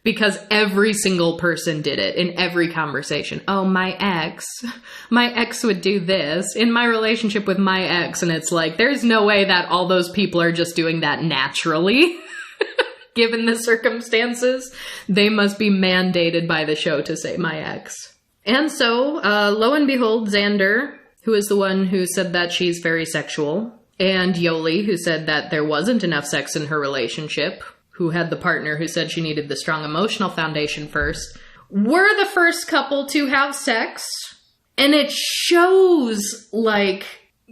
Because every single person did it in every conversation. Oh, my ex would do this in my relationship with my ex. And it's like, there's no way that all those people are just doing that naturally. Given the circumstances, they must be mandated by the show to say my ex. And so, lo and behold, Xander, who is the one who said that she's very sexual, and Yoli, who said that there wasn't enough sex in her relationship, who had the partner who said she needed the strong emotional foundation first, were the first couple to have sex. And it shows, like,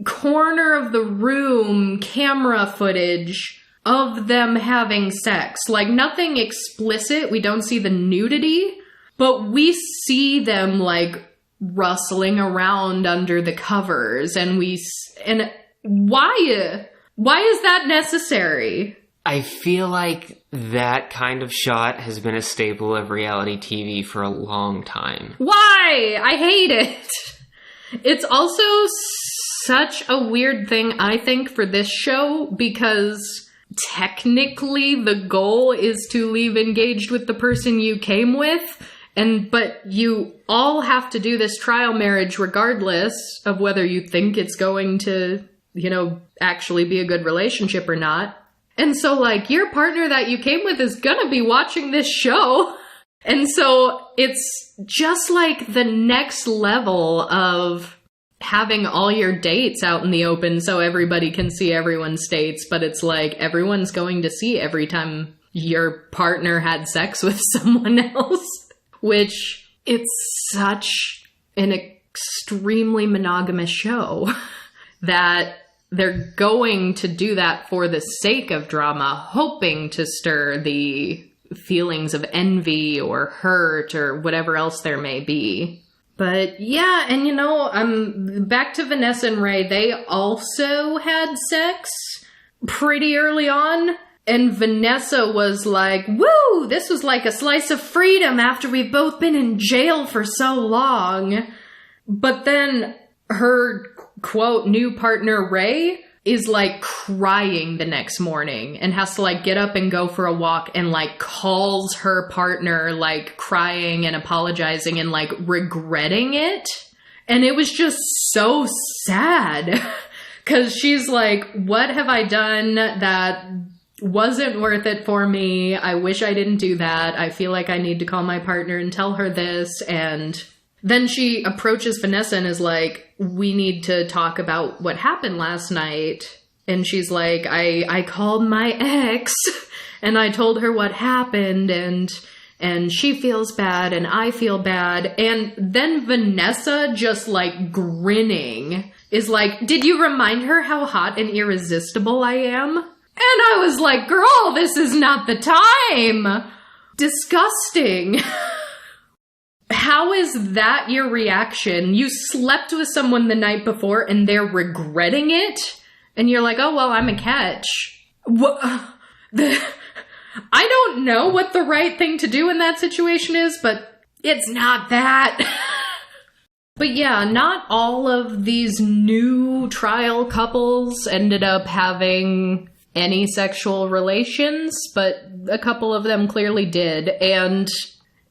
corner of the room camera footage of them having sex. Like, nothing explicit. We don't see the nudity, but we see them, like, rustling around under the covers. And why is that necessary? I feel like that kind of shot has been a staple of reality TV for a long time. Why? I hate it. It's also such a weird thing, I think, for this show, because technically the goal is to leave engaged with the person you came with, but you all have to do this trial marriage regardless of whether you think it's going to, actually be a good relationship or not. And so, like, your partner that you came with is gonna be watching this show. And so it's just like the next level of having all your dates out in the open so everybody can see everyone's dates, but it's like everyone's going to see every time your partner had sex with someone else, which it's such an extremely monogamous show that they're going to do that for the sake of drama, hoping to stir the feelings of envy or hurt or whatever else there may be. But yeah, and back to Vanessa and Ray. They also had sex pretty early on, and Vanessa was like, woo, this was like a slice of freedom after we've both been in jail for so long. But then her, quote, new partner Ray is like crying the next morning and has to like get up and go for a walk and like calls her partner like crying and apologizing and like regretting it. And it was just so sad because she's like, what have I done that wasn't worth it for me? I wish I didn't do that. I feel like I need to call my partner and tell her this. And then she approaches Vanessa and is like, we need to talk about what happened last night. And she's like, I called my ex and I told her what happened and she feels bad and I feel bad. And then Vanessa, just like grinning, is like, did you remind her how hot and irresistible I am? And I was like, girl, this is not the time. Disgusting. How is that your reaction? You slept with someone the night before and they're regretting it? And you're like, oh, well, I'm a catch. I don't know what the right thing to do in that situation is, but it's not that. But yeah, not all of these new trial couples ended up having any sexual relations, but a couple of them clearly did. And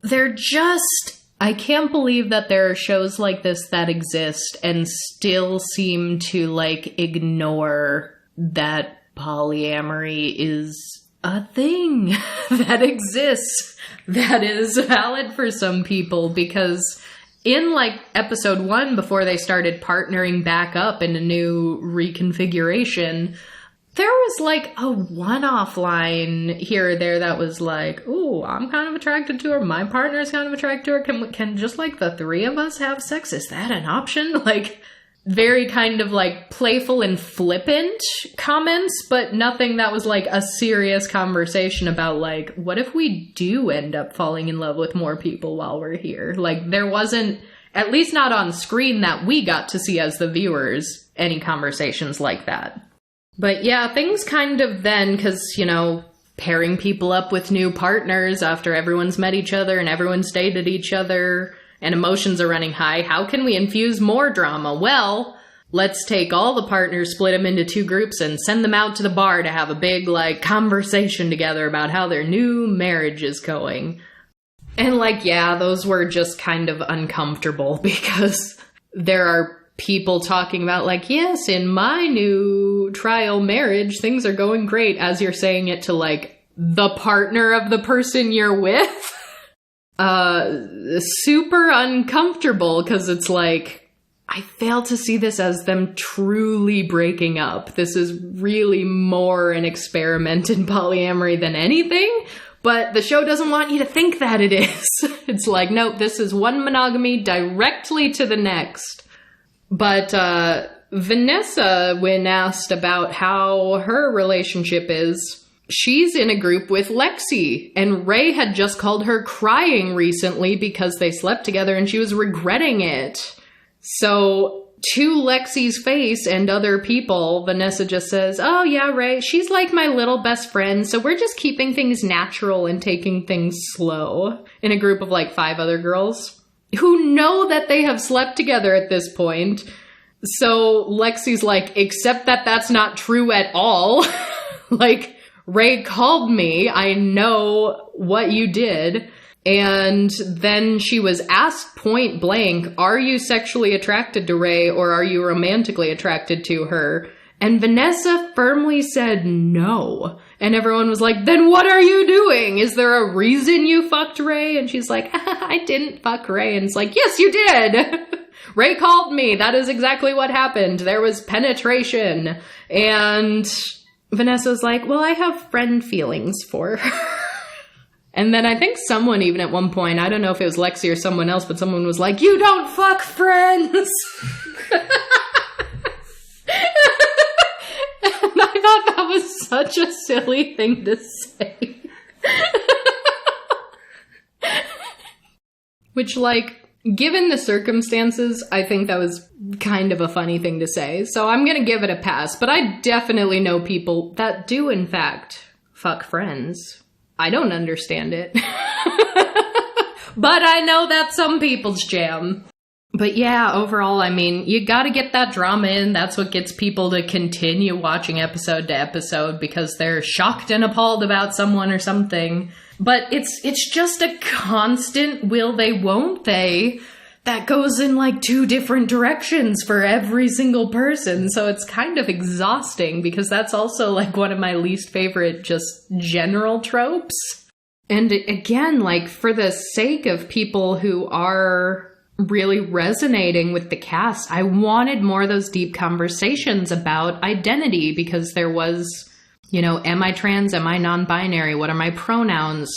they're just... I can't believe that there are shows like this that exist and still seem to, like, ignore that polyamory is a thing that exists, that is valid for some people, because in, like, episode 1, before they started partnering back up in a new reconfiguration, there was, like, a one-off line here or there that was like, ooh, I'm kind of attracted to her, my partner's kind of attracted to her, can just, like, the three of us have sex? Is that an option? Like, very kind of, like, playful and flippant comments, but nothing that was, like, a serious conversation about, like, what if we do end up falling in love with more people while we're here? Like, there wasn't, at least not on screen that we got to see as the viewers, any conversations like that. But yeah, things kind of then, because, pairing people up with new partners after everyone's met each other and everyone's dated each other and emotions are running high, how can we infuse more drama? Well, let's take all the partners, split them into 2 groups, and send them out to the bar to have a big, like, conversation together about how their new marriage is going. And, like, yeah, those were just kind of uncomfortable because there are people talking about, like, yes, in my new trial marriage, things are going great, as you're saying it to, like, the partner of the person you're with. Super uncomfortable, because it's like, I fail to see this as them truly breaking up. This is really more an experiment in polyamory than anything, but the show doesn't want you to think that it is. It's like, nope, this is one monogamy directly to the next. But Vanessa, when asked about how her relationship is, she's in a group with Lexi, and Ray had just called her crying recently because they slept together and she was regretting it. So, to Lexi's face and other people, Vanessa just says, oh yeah, Ray, she's like my little best friend, so we're just keeping things natural and taking things slow, in a group of like 5 other girls. who know that they have slept together at this point. So Lexi's like, except that that's not true at all. Like, Ray called me. I know what you did. And then she was asked point blank, are you sexually attracted to Ray or are you romantically attracted to her? And Vanessa firmly said no. And everyone was like, then what are you doing? Is there a reason you fucked Ray? And she's like, I didn't fuck Ray. And it's like, yes, you did. Ray called me. That is exactly what happened. There was penetration. And Vanessa's like, well, I have friend feelings for her. And then I think someone even at one point, I don't know if it was Lexi or someone else, but someone was like, you don't fuck friends. And I thought that was such a silly thing to say. Which, like, given the circumstances, I think that was kind of a funny thing to say. So I'm going to give it a pass. But I definitely know people that do, in fact, fuck friends. I don't understand it. But I know that's some people's jam. But yeah, overall, I mean, you gotta get that drama in. That's what gets people to continue watching episode to episode because they're shocked and appalled about someone or something. But it's just a constant will they, won't they, that goes in like two different directions for every single person. So it's kind of exhausting because that's also like one of my least favorite just general tropes. And again, like for the sake of people who are really resonating with the cast, I wanted more of those deep conversations about identity because there was, you know, am I trans? Am I non-binary? What are my pronouns?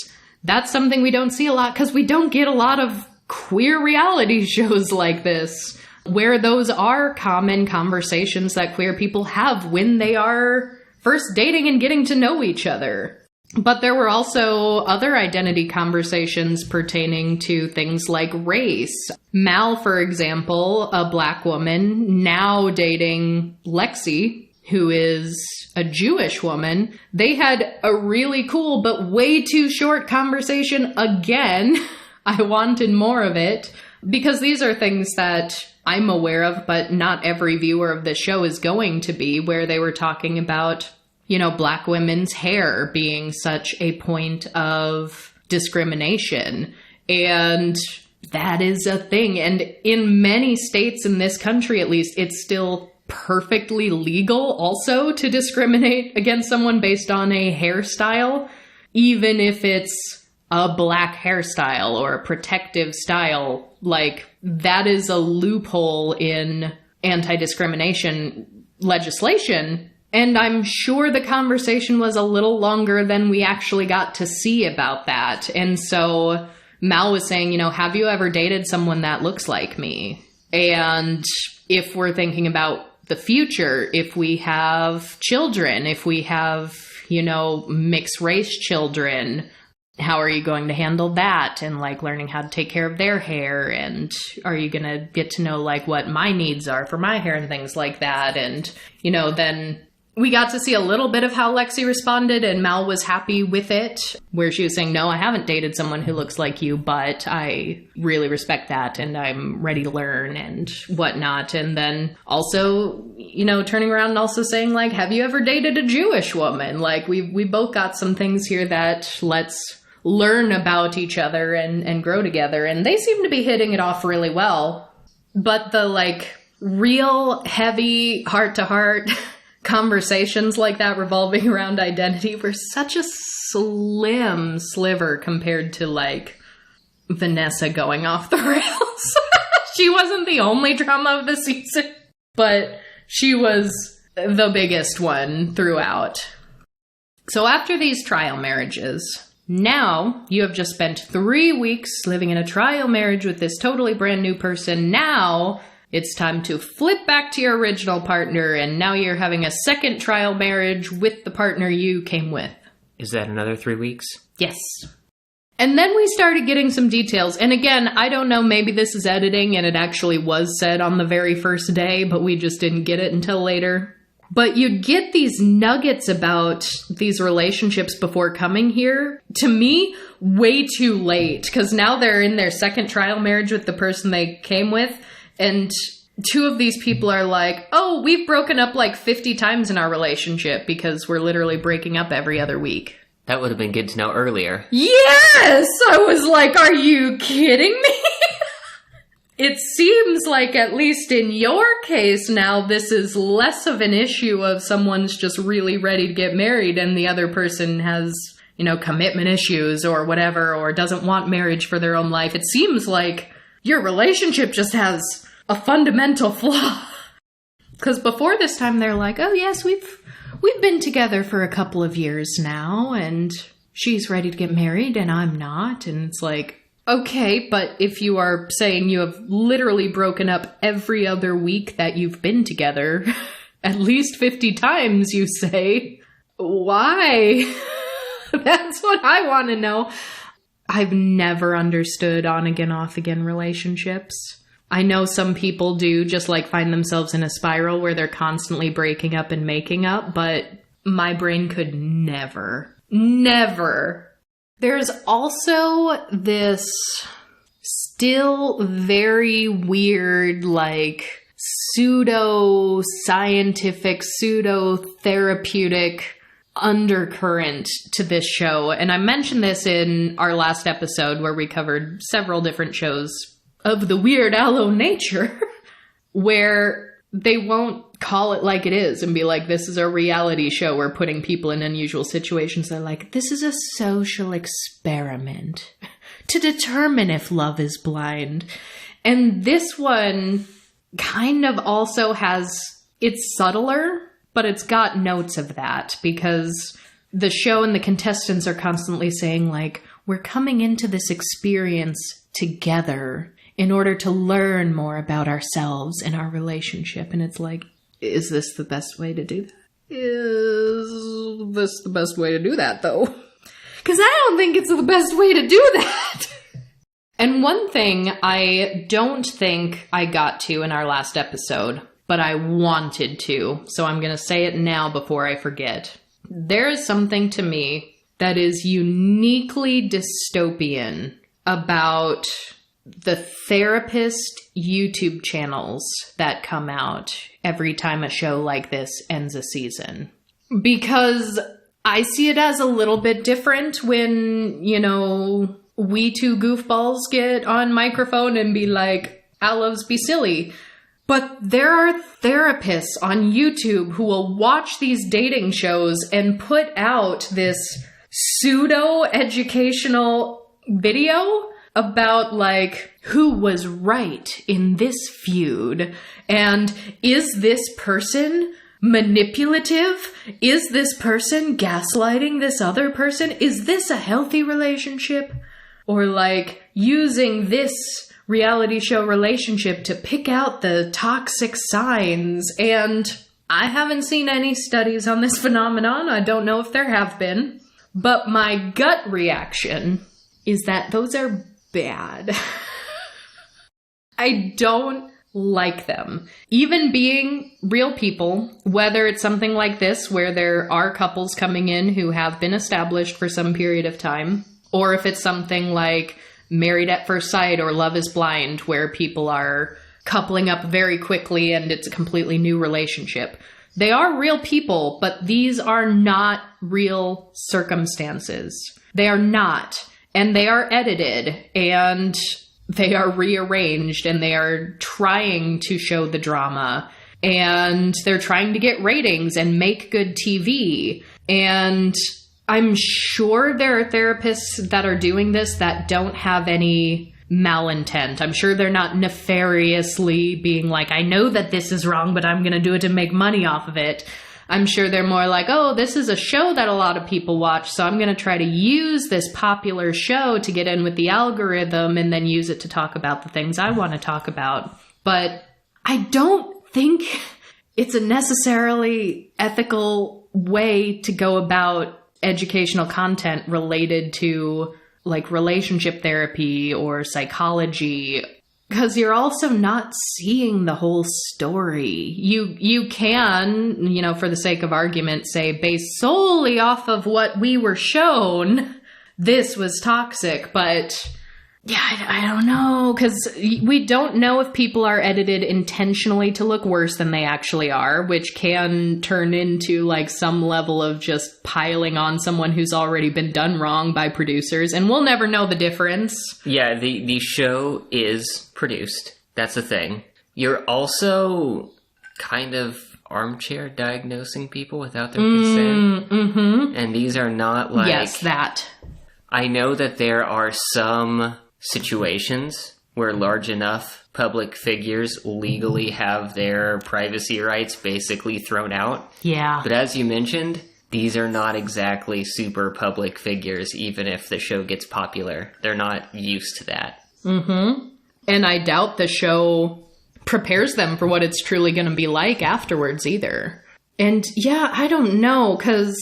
That's something we don't see a lot because we don't get a lot of queer reality shows like this, where those are common conversations that queer people have when they are first dating and getting to know each other. But there were also other identity conversations pertaining to things like race. Mal, for example, a Black woman, now dating Lexi, who is a Jewish woman. They had a really cool but way too short conversation again. I wanted more of it because these are things that I'm aware of, but not every viewer of the show is going to be, where they were talking about, you know, Black women's hair being such a point of discrimination. And that is a thing. And in many states in this country, at least, it's still perfectly legal also to discriminate against someone based on a hairstyle, even if it's a Black hairstyle or a protective style. Like, that is a loophole in anti-discrimination legislation. And I'm sure the conversation was a little longer than we actually got to see about that. And so Mal was saying, you know, have you ever dated someone that looks like me? And if we're thinking about the future, if we have children, if we have, you know, mixed race children, how are you going to handle that? And like learning how to take care of their hair. And are you going to get to know like what my needs are for my hair and things like that? And, you know, then we got to see a little bit of how Lexi responded, and Mal was happy with it, where she was saying, no, I haven't dated someone who looks like you, but I really respect that and I'm ready to learn and whatnot. And then also, you know, turning around and also saying like, have you ever dated a Jewish woman? Like we both got some things here that let's learn about each other and grow together. And they seem to be hitting it off really well. But the like real heavy heart to heart conversations like that revolving around identity were such a slim sliver compared to like Vanessa going off the rails. She wasn't the only drama of the season, but she was the biggest one throughout. So after these trial marriages, now you have just spent 3 weeks living in a trial marriage with this totally brand new person. Now it's time to flip back to your original partner, and now you're having a second trial marriage with the partner you came with. Is that another 3 weeks? Yes. And then we started getting some details. And again, I don't know, maybe this is editing and it actually was said on the very first day, but we just didn't get it until later. But you'd get these nuggets about these relationships before coming here. To me, way too late. Because now they're in their second trial marriage with the person they came with. And two of these people are like, oh, we've broken up like 50 times in our relationship because we're literally breaking up every other week. That would have been good to know earlier. Yes! I was like, are you kidding me? It seems like, at least in your case now, this is less of an issue of someone's just really ready to get married and the other person has, you know, commitment issues or whatever, or doesn't want marriage for their own life. It seems like your relationship just has a fundamental flaw. Because before this time, they're like, oh yes, we've been together for a couple of years now, and she's ready to get married and I'm not. And it's like, okay, but if you are saying you have literally broken up every other week that you've been together, at least 50 times, you say, why? That's what I want to know. I've never understood on-again, off-again relationships. I know some people do just like find themselves in a spiral where they're constantly breaking up and making up, but my brain could never. There's also this still very weird, like, pseudo-scientific, pseudo-therapeutic undercurrent to this show. And I mentioned this in our last episode where we covered several different shows of the weird allo nature, where they won't call it like it is and be like, this is a reality show. We're putting people in unusual situations. They're like, this is a social experiment to determine if love is blind. And this one kind of also has, it's subtler, but it's got notes of that, because the show and the contestants are constantly saying, like, we're coming into this experience together in order to learn more about ourselves and our relationship. And it's like, is this the best way to do that? Is this the best way to do that, though? Because I don't think it's the best way to do that. And one thing I don't think I got to in our last episode, but I wanted to, so I'm going to say it now before I forget. There is something to me that is uniquely dystopian about the therapist YouTube channels that come out every time a show like this ends a season. Because I see it as a little bit different when, you know, we two goofballs get on microphone and be like, allos be silly. But there are therapists on YouTube who will watch these dating shows and put out this pseudo-educational video about, like, who was right in this feud, and is this person manipulative? Is this person gaslighting this other person? Is this a healthy relationship? Or, like, using this reality show relationship to pick out the toxic signs. And I haven't seen any studies on this phenomenon. I don't know if there have been. But my gut reaction is that those are bad. I don't like them. Even being real people, whether it's something like this where there are couples coming in who have been established for some period of time, or if it's something like Married at First Sight or Love is Blind, where people are coupling up very quickly and it's a completely new relationship. They are real people, but these are not real circumstances. They are not. And they are edited, and they are rearranged, and they are trying to show the drama, and they're trying to get ratings and make good TV. And I'm sure there are therapists that are doing this that don't have any malintent. I'm sure they're not nefariously being like, I know that this is wrong, but I'm going to do it to make money off of it. I'm sure they're more like, oh, this is a show that a lot of people watch, so I'm going to try to use this popular show to get in with the algorithm and then use it to talk about the things I want to talk about. But I don't think it's a necessarily ethical way to go about educational content related to, like, relationship therapy or psychology Because you're also not seeing the whole story. You can, for the sake of argument, say, based solely off of what we were shown, this was toxic. But, yeah, I don't know. Because we don't know if people are edited intentionally to look worse than they actually are, which can turn into, like, some level of just piling on someone who's already been done wrong by producers. And we'll never know the difference. Yeah, the show is produced. That's the thing. You're also kind of armchair diagnosing people without their consent. Mm-hmm. And these are not like... Yes, that. I know that there are some situations where large enough public figures legally have their privacy rights basically thrown out. Yeah. But as you mentioned, these are not exactly super public figures, even if the show gets popular. They're not used to that. Mm-hmm. And I doubt the show prepares them for what it's truly going to be like afterwards either. And yeah, I don't know, because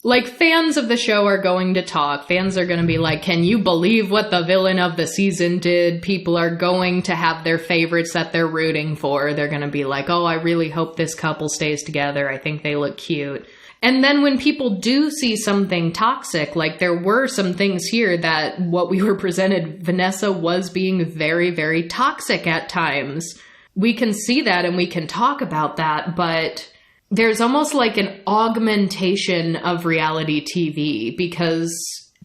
like fans of the show are going to talk. Fans are going to be like, can you believe what the villain of the season did? People are going to have their favorites that they're rooting for. They're going to be like, oh, I really hope this couple stays together. I think they look cute. And then when people do see something toxic, like there were some things here that what we were presented, Vanessa was being very, very toxic at times. We can see that and we can talk about that, but there's almost like an augmentation of reality TV because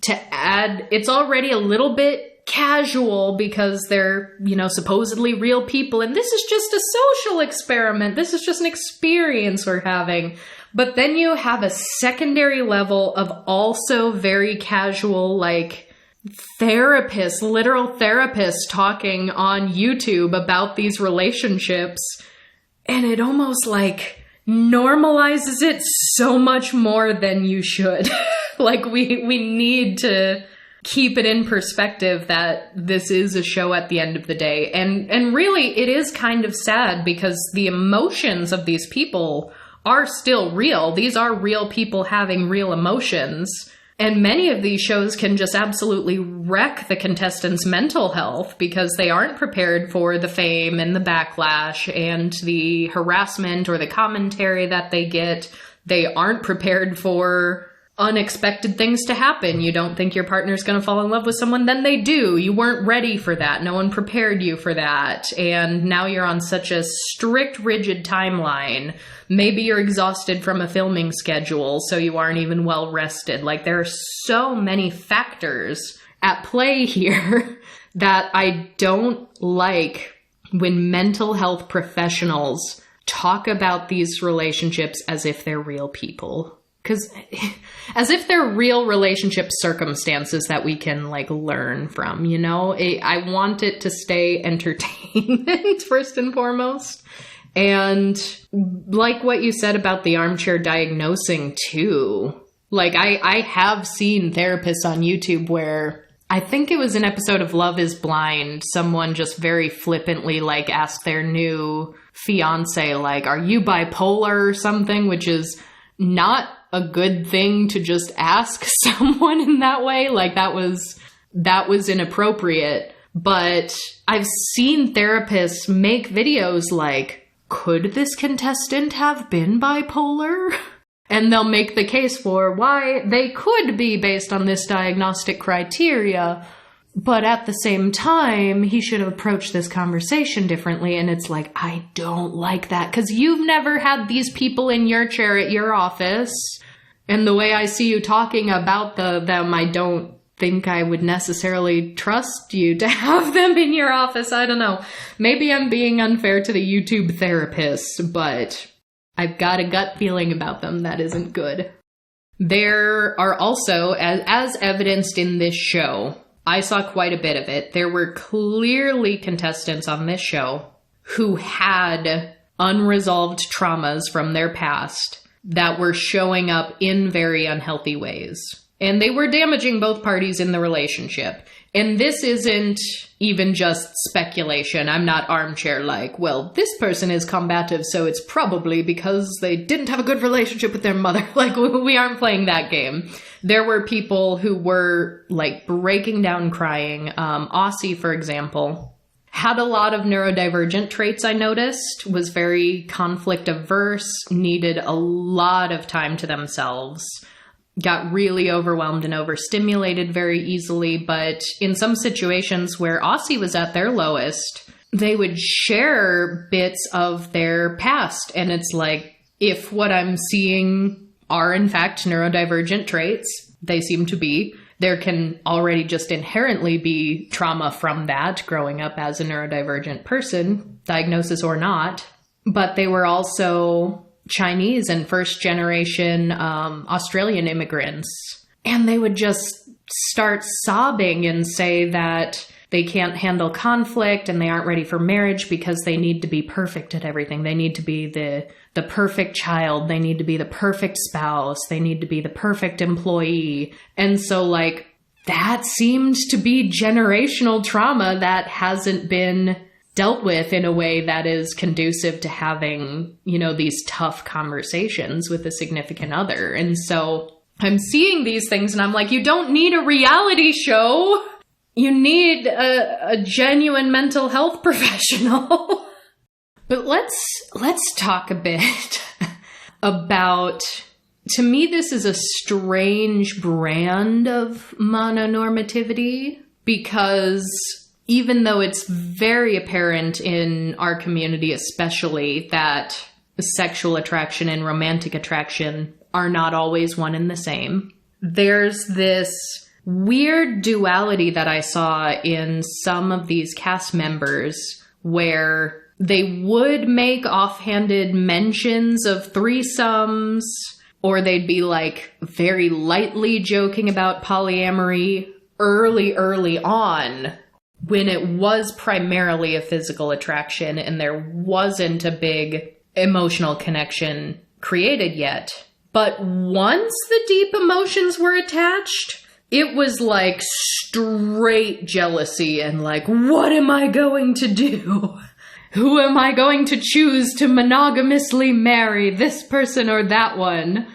to add, it's already a little bit casual because they're, supposedly real people. And this is just a social experiment. This is just an experience we're having. But then you have a secondary level of also very casual, like, therapists, literal therapists talking on YouTube about these relationships. And it almost, like, normalizes it so much more than you should. Like, we need to keep it in perspective that this is a show at the end of the day. And really, it is kind of sad because the emotions of these people are still real. These are real people having real emotions. And many of these shows can just absolutely wreck the contestants' mental health because they aren't prepared for the fame and the backlash and the harassment or the commentary that they get. They aren't prepared for unexpected things to happen. You don't think your partner's going to fall in love with someone, then they do. You weren't ready for that. No one prepared you for that. And now you're on such a strict, rigid timeline. Maybe you're exhausted from a filming schedule, so you aren't even well rested. Like, there are so many factors at play here that I don't like when mental health professionals talk about these relationships as if they're real people. Because as if they're real relationship circumstances that we can, like, learn from, I want it to stay entertainment first and foremost. And like what you said about the armchair diagnosing too, like I have seen therapists on YouTube where I think it was an episode of Love is Blind. Someone just very flippantly like asked their new fiance, like, are you bipolar or something? Which is not a good thing to just ask someone in that way. Like that was inappropriate. But I've seen therapists make videos like, could this contestant have been bipolar? And they'll make the case for why they could be based on this diagnostic criteria. But at the same time, he should have approached this conversation differently. And it's like, I don't like that. Because you've never had these people in your chair at your office. And the way I see you talking about them, I don't think I would necessarily trust you to have them in your office. I don't know. Maybe I'm being unfair to the YouTube therapists, but I've got a gut feeling about them that isn't good. There are also, as evidenced in this show, I saw quite a bit of it. There were clearly contestants on this show who had unresolved traumas from their past that were showing up in very unhealthy ways. And they were damaging both parties in the relationship. And this isn't even just speculation. I'm not armchair like, well, this person is combative, so it's probably because they didn't have a good relationship with their mother. Like, we aren't playing that game. There were people who were, like, breaking down crying. Aussie, for example, Had a lot of neurodivergent traits, I noticed, was very conflict averse, needed a lot of time to themselves, got really overwhelmed and overstimulated very easily. But in some situations where Aussie was at their lowest, they would share bits of their past. And it's like, if what I'm seeing are in fact neurodivergent traits, they seem to be, there can already just inherently be trauma from that growing up as a neurodivergent person, diagnosis or not. But they were also Chinese and first generation Australian immigrants. And they would just start sobbing and say that they can't handle conflict and they aren't ready for marriage because they need to be perfect at everything. They need to be the perfect child. They need to be the perfect spouse. They need to be the perfect employee. And so like that seemed to be generational trauma that hasn't been dealt with in a way that is conducive to having, these tough conversations with a significant other. And so I'm seeing these things and I'm like, you don't need a reality show. You need a genuine mental health professional. But let's talk a bit about, to me, this is a strange brand of mononormativity, because even though it's very apparent in our community especially that sexual attraction and romantic attraction are not always one and the same, there's this weird duality that I saw in some of these cast members where they would make offhanded mentions of threesomes, or they'd be like very lightly joking about polyamory early on when it was primarily a physical attraction and there wasn't a big emotional connection created yet. But once the deep emotions were attached, it was like straight jealousy and like, what am I going to do? Who am I going to choose to monogamously marry, this person or that one?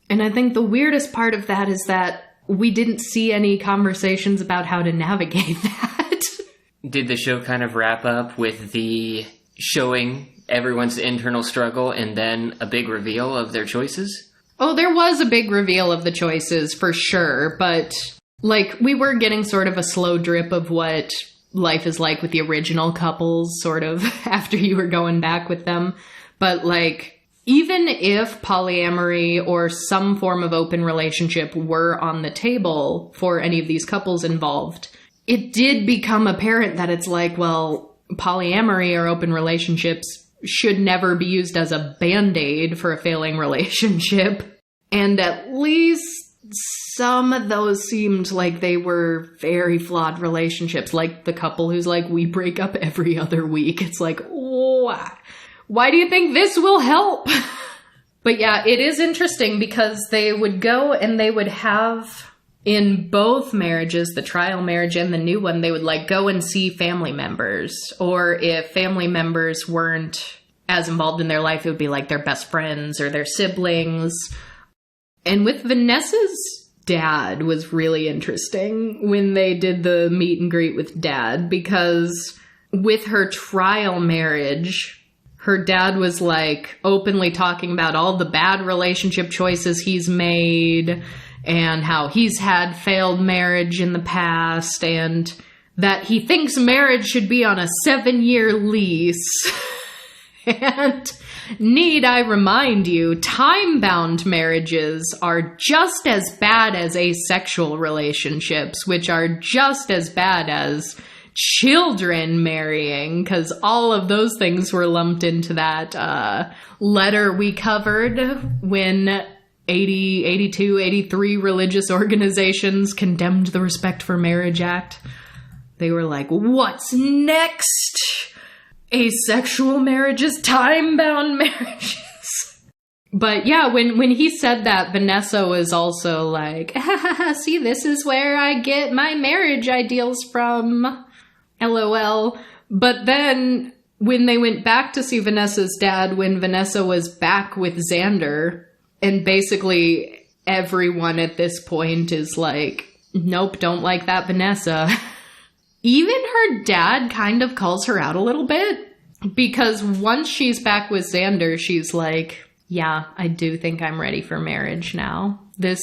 And I think the weirdest part of that is that we didn't see any conversations about how to navigate that. Did the show kind of wrap up with the showing everyone's internal struggle and then a big reveal of their choices? Oh, there was a big reveal of the choices, for sure, but, like, we were getting sort of a slow drip of what life is like with the original couples, sort of, after you were going back with them. But, like, even if polyamory or some form of open relationship were on the table for any of these couples involved, it did become apparent that it's like, well, polyamory or open relationships should never be used as a band-aid for a failing relationship. And at least some of those seemed like they were very flawed relationships, like the couple who's like, we break up every other week. It's like, why do you think this will help? But yeah, it is interesting because they would go and they would have, in both marriages, the trial marriage and the new one, they would like go and see family members. Or if family members weren't as involved in their life, it would be like their best friends or their siblings. And with Vanessa's dad was really interesting when they did the meet and greet with dad, because with her trial marriage, her dad was like openly talking about all the bad relationship choices he's made and how he's had failed marriage in the past, and that he thinks marriage should be on a 7-year lease. And need I remind you, time-bound marriages are just as bad as asexual relationships, which are just as bad as children marrying, because all of those things were lumped into that letter we covered when 80, 82, 83 religious organizations condemned the Respect for Marriage Act. They were like, what's next? Asexual marriages, time-bound marriages. But yeah, when he said that, Vanessa was also like, see, this is where I get my marriage ideals from, LOL. But then when they went back to see Vanessa's dad, when Vanessa was back with Xander, and basically everyone at this point is like, nope, don't like that Vanessa. even her dad kind of calls her out a little bit, because once she's back with Xander, she's like, yeah, I do think I'm ready for marriage now. This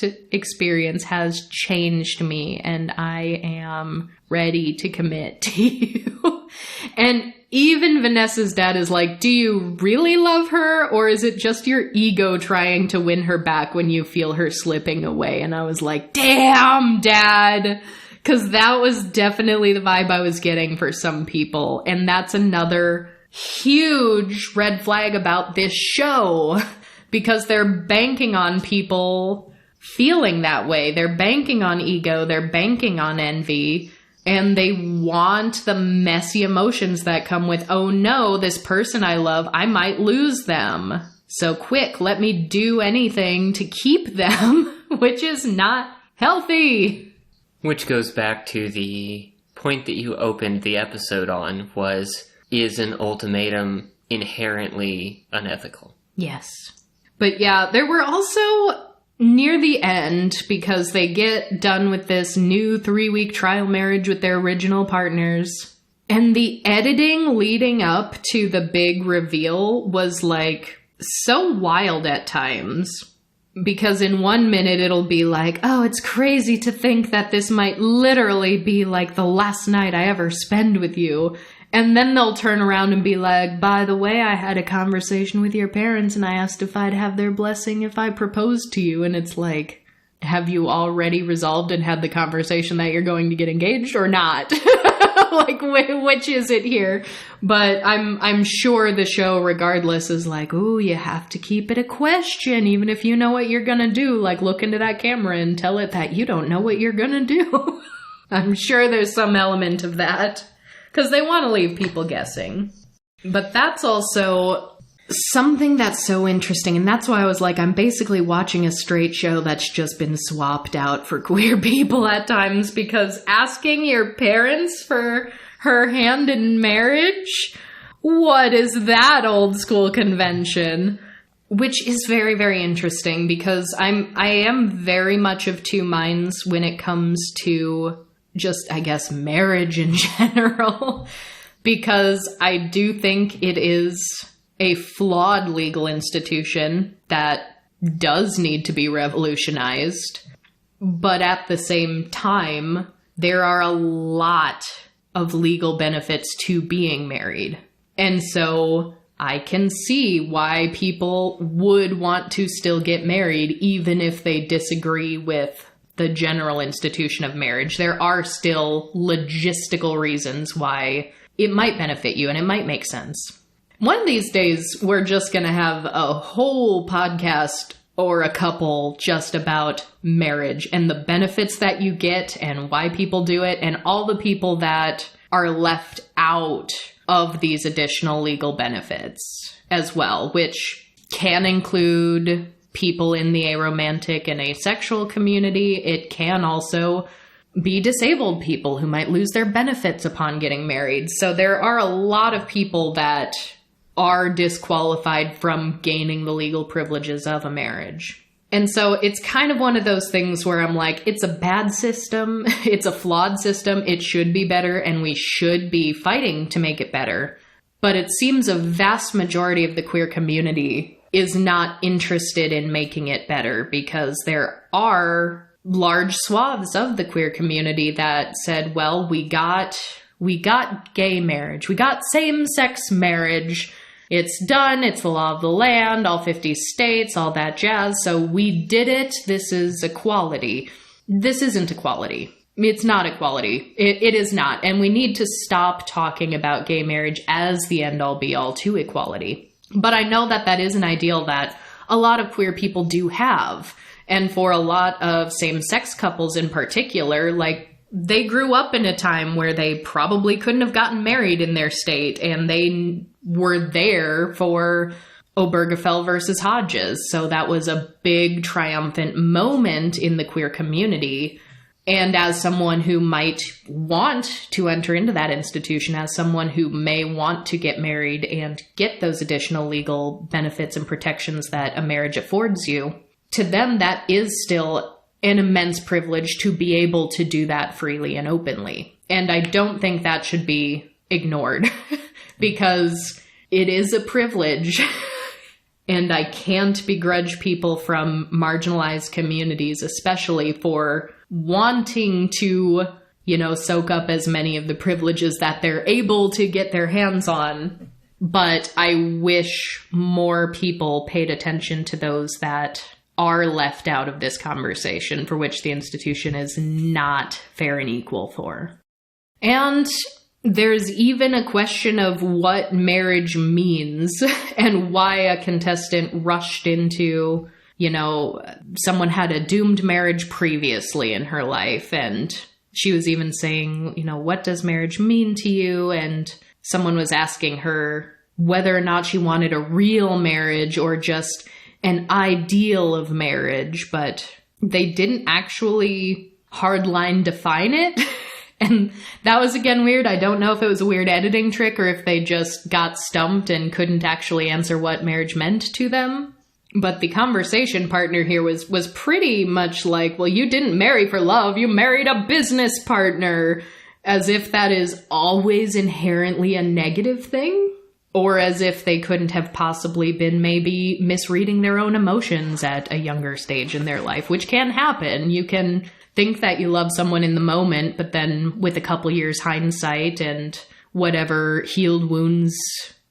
experience has changed me, and I am ready to commit to you. And even Vanessa's dad is like, do you really love her, or is it just your ego trying to win her back when you feel her slipping away? And I was like, damn, Dad. Because that was definitely the vibe I was getting for some people. And that's another huge red flag about this show, because they're banking on people feeling that way. They're banking on ego. They're banking on envy. And they want the messy emotions that come with, oh no, this person I love, I might lose them. So quick, let me do anything to keep them, which is not healthy. Which goes back to the point that you opened the episode on, was, is an ultimatum inherently unethical? Yes. But yeah, there were also, near the end, because they get done with this new 3-week trial marriage with their original partners, and the editing leading up to the big reveal was like so wild at times. Because in 1 minute it'll be like, oh, it's crazy to think that this might literally be like the last night I ever spend with you. And then they'll turn around and be like, by the way, I had a conversation with your parents and I asked if I'd have their blessing if I proposed to you. And it's like, have you already resolved and had the conversation that you're going to get engaged or not? Like, which is it here? But I'm sure the show, regardless, is like, ooh, you have to keep it a question, even if you know what you're gonna do. Like, look into that camera and tell it that you don't know what you're gonna do. I'm sure there's some element of that, because they want to leave people guessing. But that's also something that's so interesting, and that's why I was like, I'm basically watching a straight show that's just been swapped out for queer people at times, because asking your parents for her hand in marriage, what is that old school convention? Which is very, very interesting, because I am very much of two minds when it comes to just, I guess, marriage in general, because I do think it is a flawed legal institution that does need to be revolutionized. But at the same time, there are a lot of legal benefits to being married. And so I can see why people would want to still get married, even if they disagree with the general institution of marriage. There are still logistical reasons why it might benefit you and it might make sense. One of these days, we're just going to have a whole podcast or a couple just about marriage and the benefits that you get and why people do it and all the people that are left out of these additional legal benefits as well, which can include people in the aromantic and asexual community. It can also be disabled people who might lose their benefits upon getting married. So there are a lot of people that are disqualified from gaining the legal privileges of a marriage. And so it's kind of one of those things where I'm like, it's a bad system, it's a flawed system, it should be better, and we should be fighting to make it better. But it seems a vast majority of the queer community is not interested in making it better, because there are large swaths of the queer community that said, well, we got gay marriage, we got same-sex marriage, it's done, it's the law of the land, all 50 states, all that jazz, so we did it, this is equality. This isn't equality. It's not equality. It is not, and we need to stop talking about gay marriage as the end-all be-all to equality. But I know that that is an ideal that a lot of queer people do have, and for a lot of same-sex couples in particular, like, they grew up in a time where they probably couldn't have gotten married in their state, and they were there for Obergefell versus Hodges. So that was a big triumphant moment in the queer community. And as someone who might want to enter into that institution, as someone who may want to get married and get those additional legal benefits and protections that a marriage affords you, to them that is still an immense privilege to be able to do that freely and openly. And I don't think that should be ignored because it is a privilege. And I can't begrudge people from marginalized communities, especially for wanting to, soak up as many of the privileges that they're able to get their hands on. But I wish more people paid attention to those that are left out of this conversation, for which the institution is not fair and equal for. And there's even a question of what marriage means and why a contestant rushed into, someone had a doomed marriage previously in her life. And she was even saying, what does marriage mean to you? And someone was asking her whether or not she wanted a real marriage or just an ideal of marriage, but they didn't actually hardline define it. And that was, again, weird. I don't know if it was a weird editing trick or if they just got stumped and couldn't actually answer what marriage meant to them. But the conversation partner here was pretty much like, well, you didn't marry for love, you married a business partner, as if that is always inherently a negative thing. Or as if they couldn't have possibly been maybe misreading their own emotions at a younger stage in their life, which can happen. You can think that you love someone in the moment, but then with a couple years hindsight and whatever healed wounds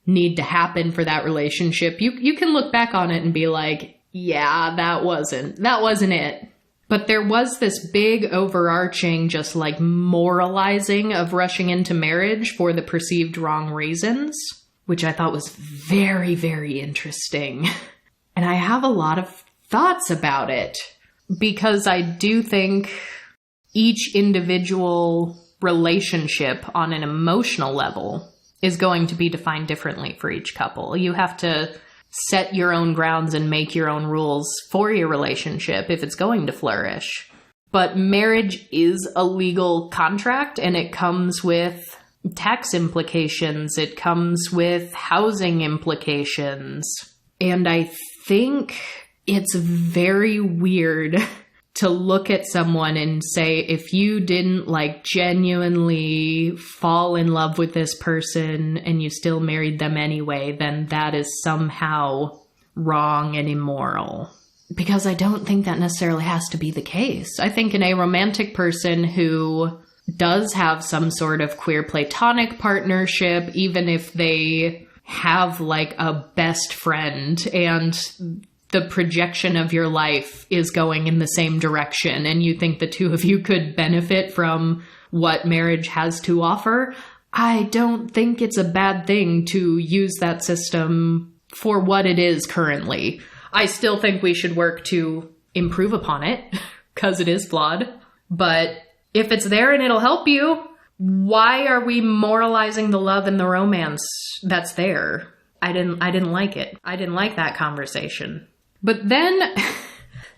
need to happen for that relationship, you can look back on it and be like, yeah, that wasn't it. But there was this big overarching just like moralizing of rushing into marriage for the perceived wrong reasons, which I thought was very, very interesting. And I have a lot of thoughts about it because I do think each individual relationship on an emotional level is going to be defined differently for each couple. You have to set your own grounds and make your own rules for your relationship if it's going to flourish. But marriage is a legal contract and it comes with tax implications. It comes with housing implications. And I think it's very weird to look at someone and say, if you didn't genuinely fall in love with this person and you still married them anyway, then that is somehow wrong and immoral. Because I don't think that necessarily has to be the case. I think in a romantic person who does have some sort of queer platonic partnership, even if they have a best friend and the projection of your life is going in the same direction and you think the two of you could benefit from what marriage has to offer, I don't think it's a bad thing to use that system for what it is currently. I still think we should work to improve upon it because it is flawed, but if it's there and it'll help you, why are we moralizing the love and the romance that's there? I didn't like it. I didn't like that conversation. But then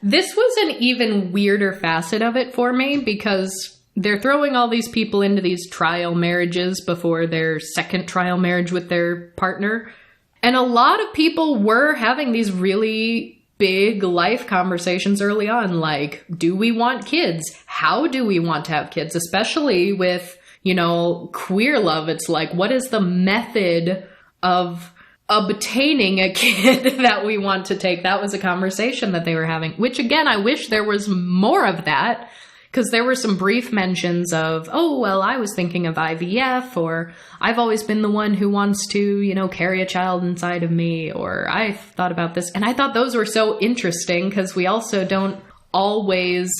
this was an even weirder facet of it for me because they're throwing all these people into these trial marriages before their second trial marriage with their partner. And a lot of people were having these really big life conversations early on, like, do we want kids? How do we want to have kids? Especially with, queer love. It's like, what is the method of obtaining a kid that we want to take? That was a conversation that they were having, which again, I wish there was more of that. Because there were some brief mentions of, oh, well, I was thinking of IVF, or I've always been the one who wants to, carry a child inside of me, or I've thought about this. And I thought those were so interesting because we also don't always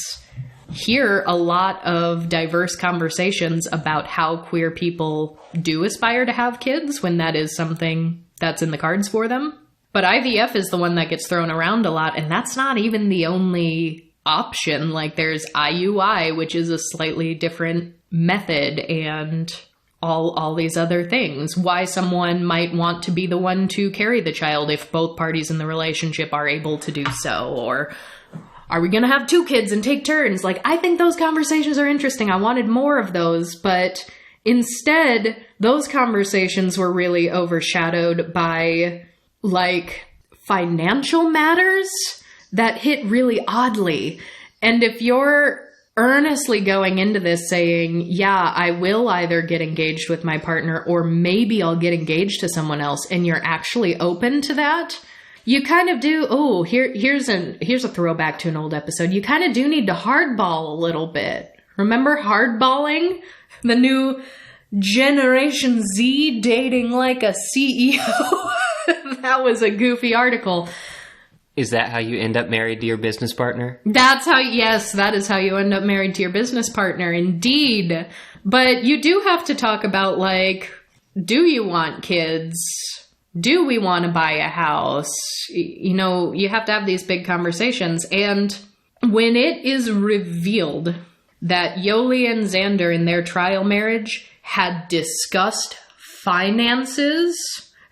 hear a lot of diverse conversations about how queer people do aspire to have kids when that is something that's in the cards for them. But IVF is the one that gets thrown around a lot, and that's not even the only option. There's IUI, which is a slightly different method, and all these other things. Why someone might want to be the one to carry the child if both parties in the relationship are able to do so, or are we going to have 2 kids and take turns? I think those conversations are interesting. I wanted more of those, but instead, those conversations were really overshadowed by financial matters that hit really oddly. And if you're earnestly going into this saying, yeah, I will either get engaged with my partner or maybe I'll get engaged to someone else, and you're actually open to that, you kind of do, here's a throwback to an old episode. You kind of do need to hardball a little bit. Remember hardballing? The new Generation Z dating like a CEO. That was a goofy article. Is that how you end up married to your business partner? Yes, that is how you end up married to your business partner, indeed. But you do have to talk about, like, do you want kids? Do we want to buy a house? You know, you have to have these big conversations. And when it is revealed that Yoli and Xander in their trial marriage had discussed finances,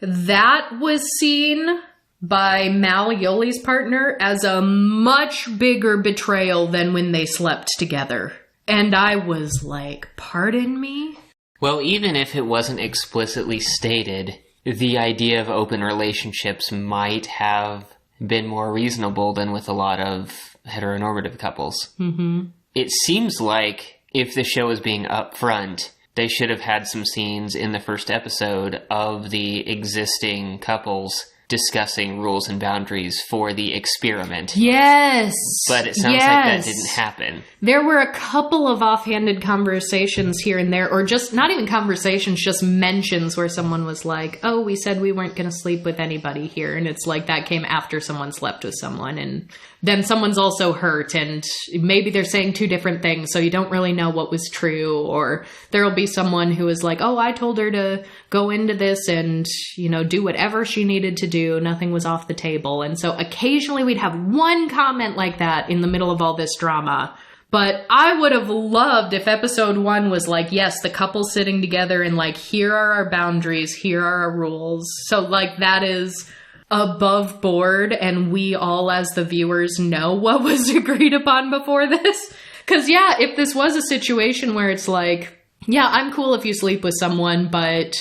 that was seen by Mal, Yoli's partner, as a much bigger betrayal than when they slept together. And I was like, pardon me? Well, even if it wasn't explicitly stated, the idea of open relationships might have been more reasonable than with a lot of heteronormative couples. Mm-hmm. It seems like if the show is being upfront, they should have had some scenes in the first episode of the existing couples discussing rules and boundaries for the experiment. Yes. But it sounds like that didn't happen. There were a couple of offhanded conversations here and there, or just not even conversations, just mentions where someone was like, oh, we said we weren't going to sleep with anybody here. And it's like that came after someone slept with someone. And then someone's also hurt, and maybe they're saying two different things, so you don't really know what was true. Or there'll be someone who is like, oh, I told her to go into this and, you know, do whatever she needed to do. Nothing was off the table. And so occasionally we'd have one comment like that in the middle of all this drama. But I would have loved if episode 1 was like, yes, the couple sitting together and like, here are our boundaries, here are our rules. So like that is above board, and we all as the viewers know what was agreed upon before this. Because yeah, if this was a situation where it's like, yeah, I'm cool if you sleep with someone, but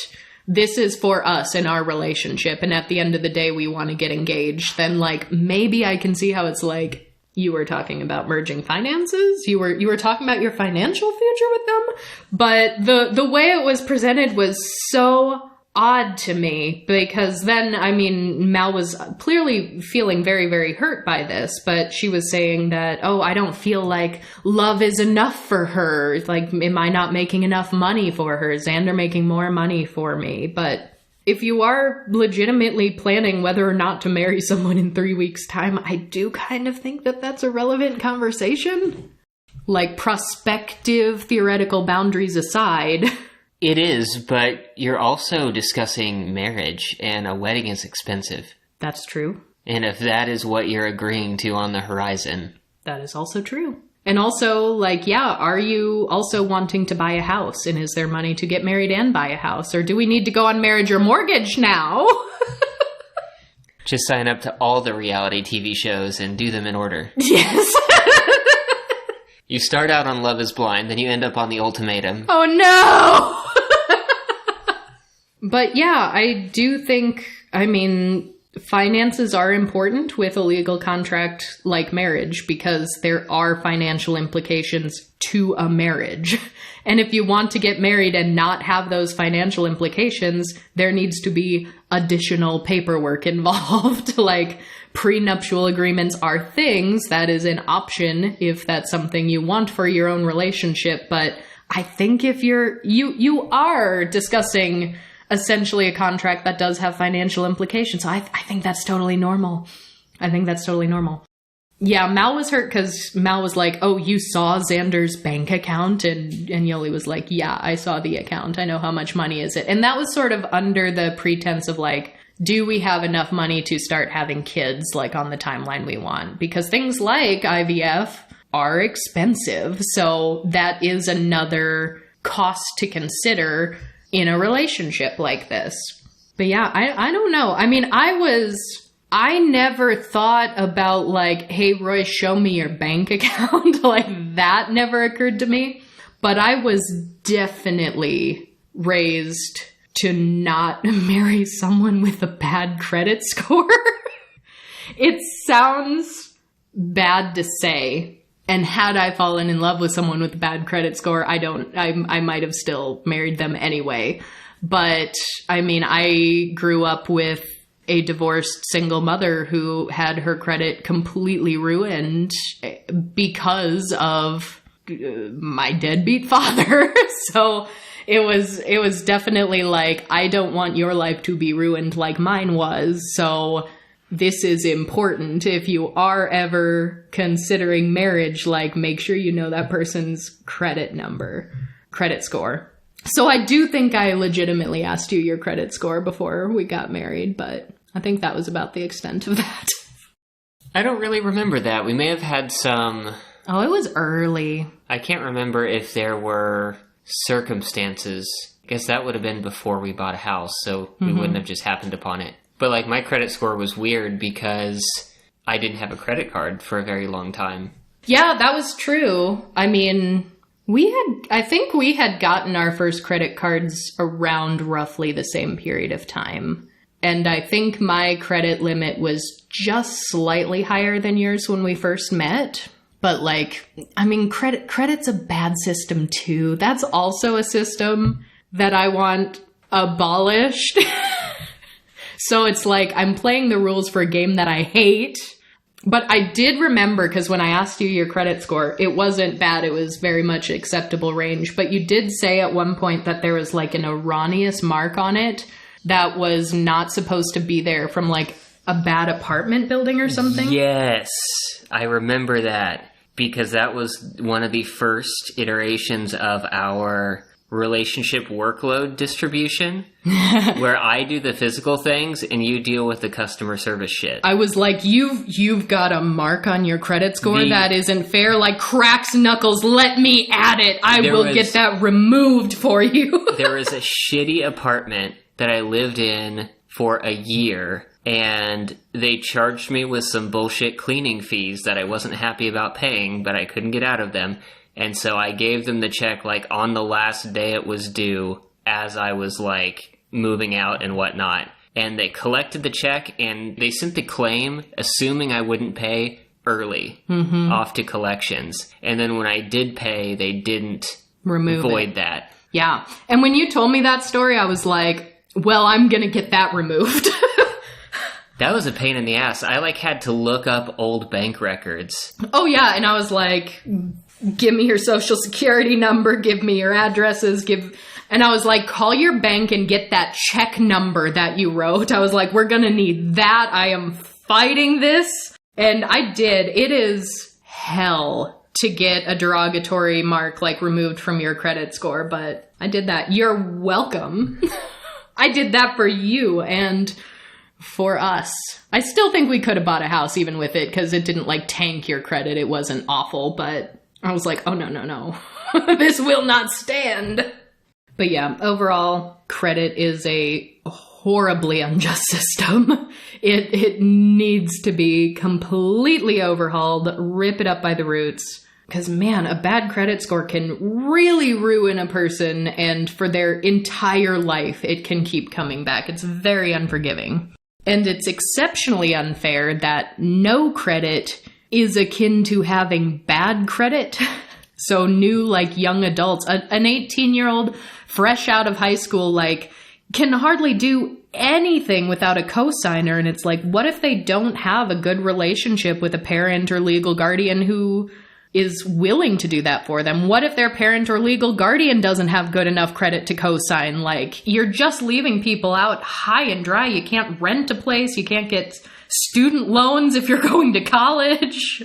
this is for us in our relationship, and at the end of the day we want to get engaged, then like maybe I can see how it's like, you were talking about merging finances, you were talking about your financial future with them. But the way it was presented was so odd to me, because then, I mean, Mal was clearly feeling very, very hurt by this, but she was saying that, oh, I don't feel like love is enough for her. Like, am I not making enough money for her? Xander making more money for me? But if you are legitimately planning whether or not to marry someone in 3 weeks' time, I do kind of think that that's a relevant conversation. Like, prospective theoretical boundaries aside. It is, but you're also discussing marriage, and a wedding is expensive. That's true. And if that is what you're agreeing to on the horizon... That is also true. And also, like, yeah, are you also wanting to buy a house? And is there money to get married and buy a house? Or do we need to go on marriage or mortgage now? Just sign up to all the reality TV shows and do them in order. Yes. You start out on Love is Blind, then you end up on The Ultimatum. Oh no! But yeah, I do think, I mean, finances are important with a legal contract like marriage, because there are financial implications to a marriage. And if you want to get married and not have those financial implications, there needs to be additional paperwork involved. Like, prenuptial agreements are things that is an option if that's something you want for your own relationship. But I think if you are discussing essentially a contract that does have financial implications, I think that's totally normal. I think that's totally normal. Yeah, Mal was hurt because Mal was like, oh, you saw Xander's bank account? And Yoli was like, yeah, I saw the account. I know how much money is it. And that was sort of under the pretense of like, do we have enough money to start having kids like on the timeline we want? Because things like IVF are expensive. So that is another cost to consider in a relationship like this. But yeah, I don't know. I mean, I never thought about like, hey, Roy, show me your bank account. Like, that never occurred to me. But I was definitely raised to not marry someone with a bad credit score. It sounds bad to say. And had I fallen in love with someone with a bad credit score, I might have still married them anyway. But I mean, I grew up with a divorced single mother who had her credit completely ruined because of my deadbeat father. So it was definitely like, I don't want your life to be ruined like mine was. So this is important. If you are ever considering marriage, like, make sure you know that person's credit score. So I do think I legitimately asked you your credit score before we got married, but I think that was about the extent of that. I don't really remember that. We may have had some... Oh, it was early. I can't remember if there were circumstances. I guess that would have been before we bought a house, so we wouldn't have just happened upon it. But, like, my credit score was weird because I didn't have a credit card for a very long time. Yeah, that was true. I mean, I think we had gotten our first credit cards around roughly the same period of time. And I think my credit limit was just slightly higher than yours when we first met. But, like, I mean, credit's a bad system, too. That's also a system that I want abolished. So it's like, I'm playing the rules for a game that I hate. But I did remember, because when I asked you your credit score, it wasn't bad. It was very much acceptable range. But you did say at one point that there was, like, an erroneous mark on it that was not supposed to be there from, like, a bad apartment building or something. Yes, I remember that, because that was one of the first iterations of our relationship workload distribution, where I do the physical things and you deal with the customer service shit. I was like, you've got a mark on your credit score that isn't fair. Like, cracks knuckles, let me add it. I will get that removed for you. There was a shitty apartment that I lived in for a year, and they charged me with some bullshit cleaning fees that I wasn't happy about paying, but I couldn't get out of them. And so I gave them the check, like, on the last day it was due, as I was, like, moving out and whatnot. And they collected the check, and they sent the claim, assuming I wouldn't pay, early, off to collections. And then when I did pay, they didn't void that. Yeah. And when you told me that story, I was like, well, I'm gonna get that removed. That was a pain in the ass. I, like, had to look up old bank records. Oh, yeah. And I was like, give me your social security number, give me your addresses, and I was like, call your bank and get that check number that you wrote. I was like, we're gonna need that. I am fighting this. And I did. It is hell to get a derogatory mark, like, removed from your credit score, but I did that. You're welcome. I did that for you and for us. I still think we could have bought a house even with it, because it didn't, like, tank your credit. It wasn't awful, but I was like, oh, no. This will not stand. But yeah, overall, credit is a horribly unjust system. It needs to be completely overhauled, rip it up by the roots. Because, man, a bad credit score can really ruin a person, and for their entire life, it can keep coming back. It's very unforgiving. And it's exceptionally unfair that no credit is akin to having bad credit. So new, like, young adults, an 18-year-old fresh out of high school, like, can hardly do anything without a cosigner. And it's like, what if they don't have a good relationship with a parent or legal guardian who is willing to do that for them? What if their parent or legal guardian doesn't have good enough credit to cosign? Like, you're just leaving people out high and dry. You can't rent a place. You can't get student loans if you're going to college.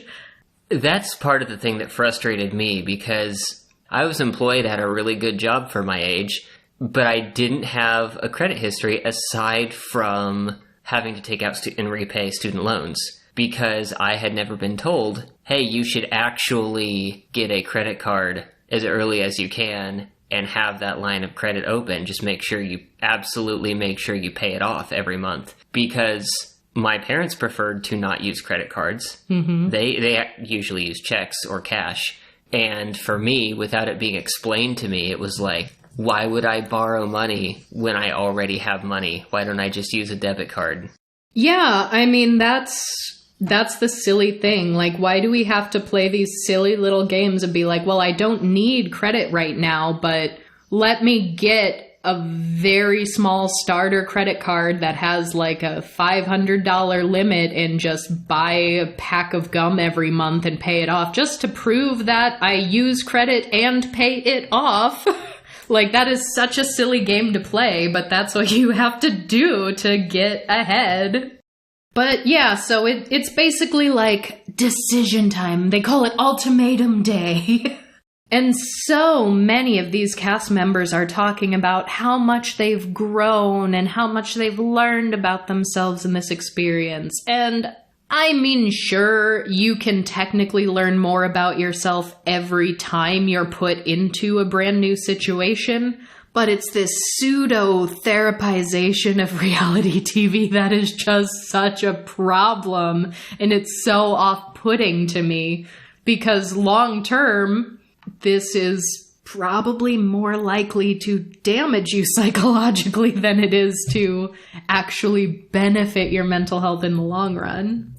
That's part of the thing that frustrated me, because I was employed at a really good job for my age, but I didn't have a credit history aside from having to take out and repay student loans, because I had never been told, hey, you should actually get a credit card as early as you can and have that line of credit open. Just absolutely make sure you pay it off every month. Because my parents preferred to not use credit cards. They usually use checks or cash. And for me, without it being explained to me, it was like, why would I borrow money when I already have money? Why don't I just use a debit card? Yeah, I mean, that's That's the silly thing. Like, why do we have to play these silly little games and be like, well, I don't need credit right now, but let me get a very small starter credit card that has like a $500 limit and just buy a pack of gum every month and pay it off just to prove that I use credit and pay it off. Like, that is such a silly game to play, but that's what you have to do to get ahead. But yeah, so it's basically like decision time. They call it Ultimatum Day. And so many of these cast members are talking about how much they've grown and how much they've learned about themselves in this experience. And I mean, sure, you can technically learn more about yourself every time you're put into a brand new situation, but it's this pseudo-therapization of reality TV that is just such a problem, and it's so off-putting to me, because long-term, this is probably more likely to damage you psychologically than it is to actually benefit your mental health in the long run.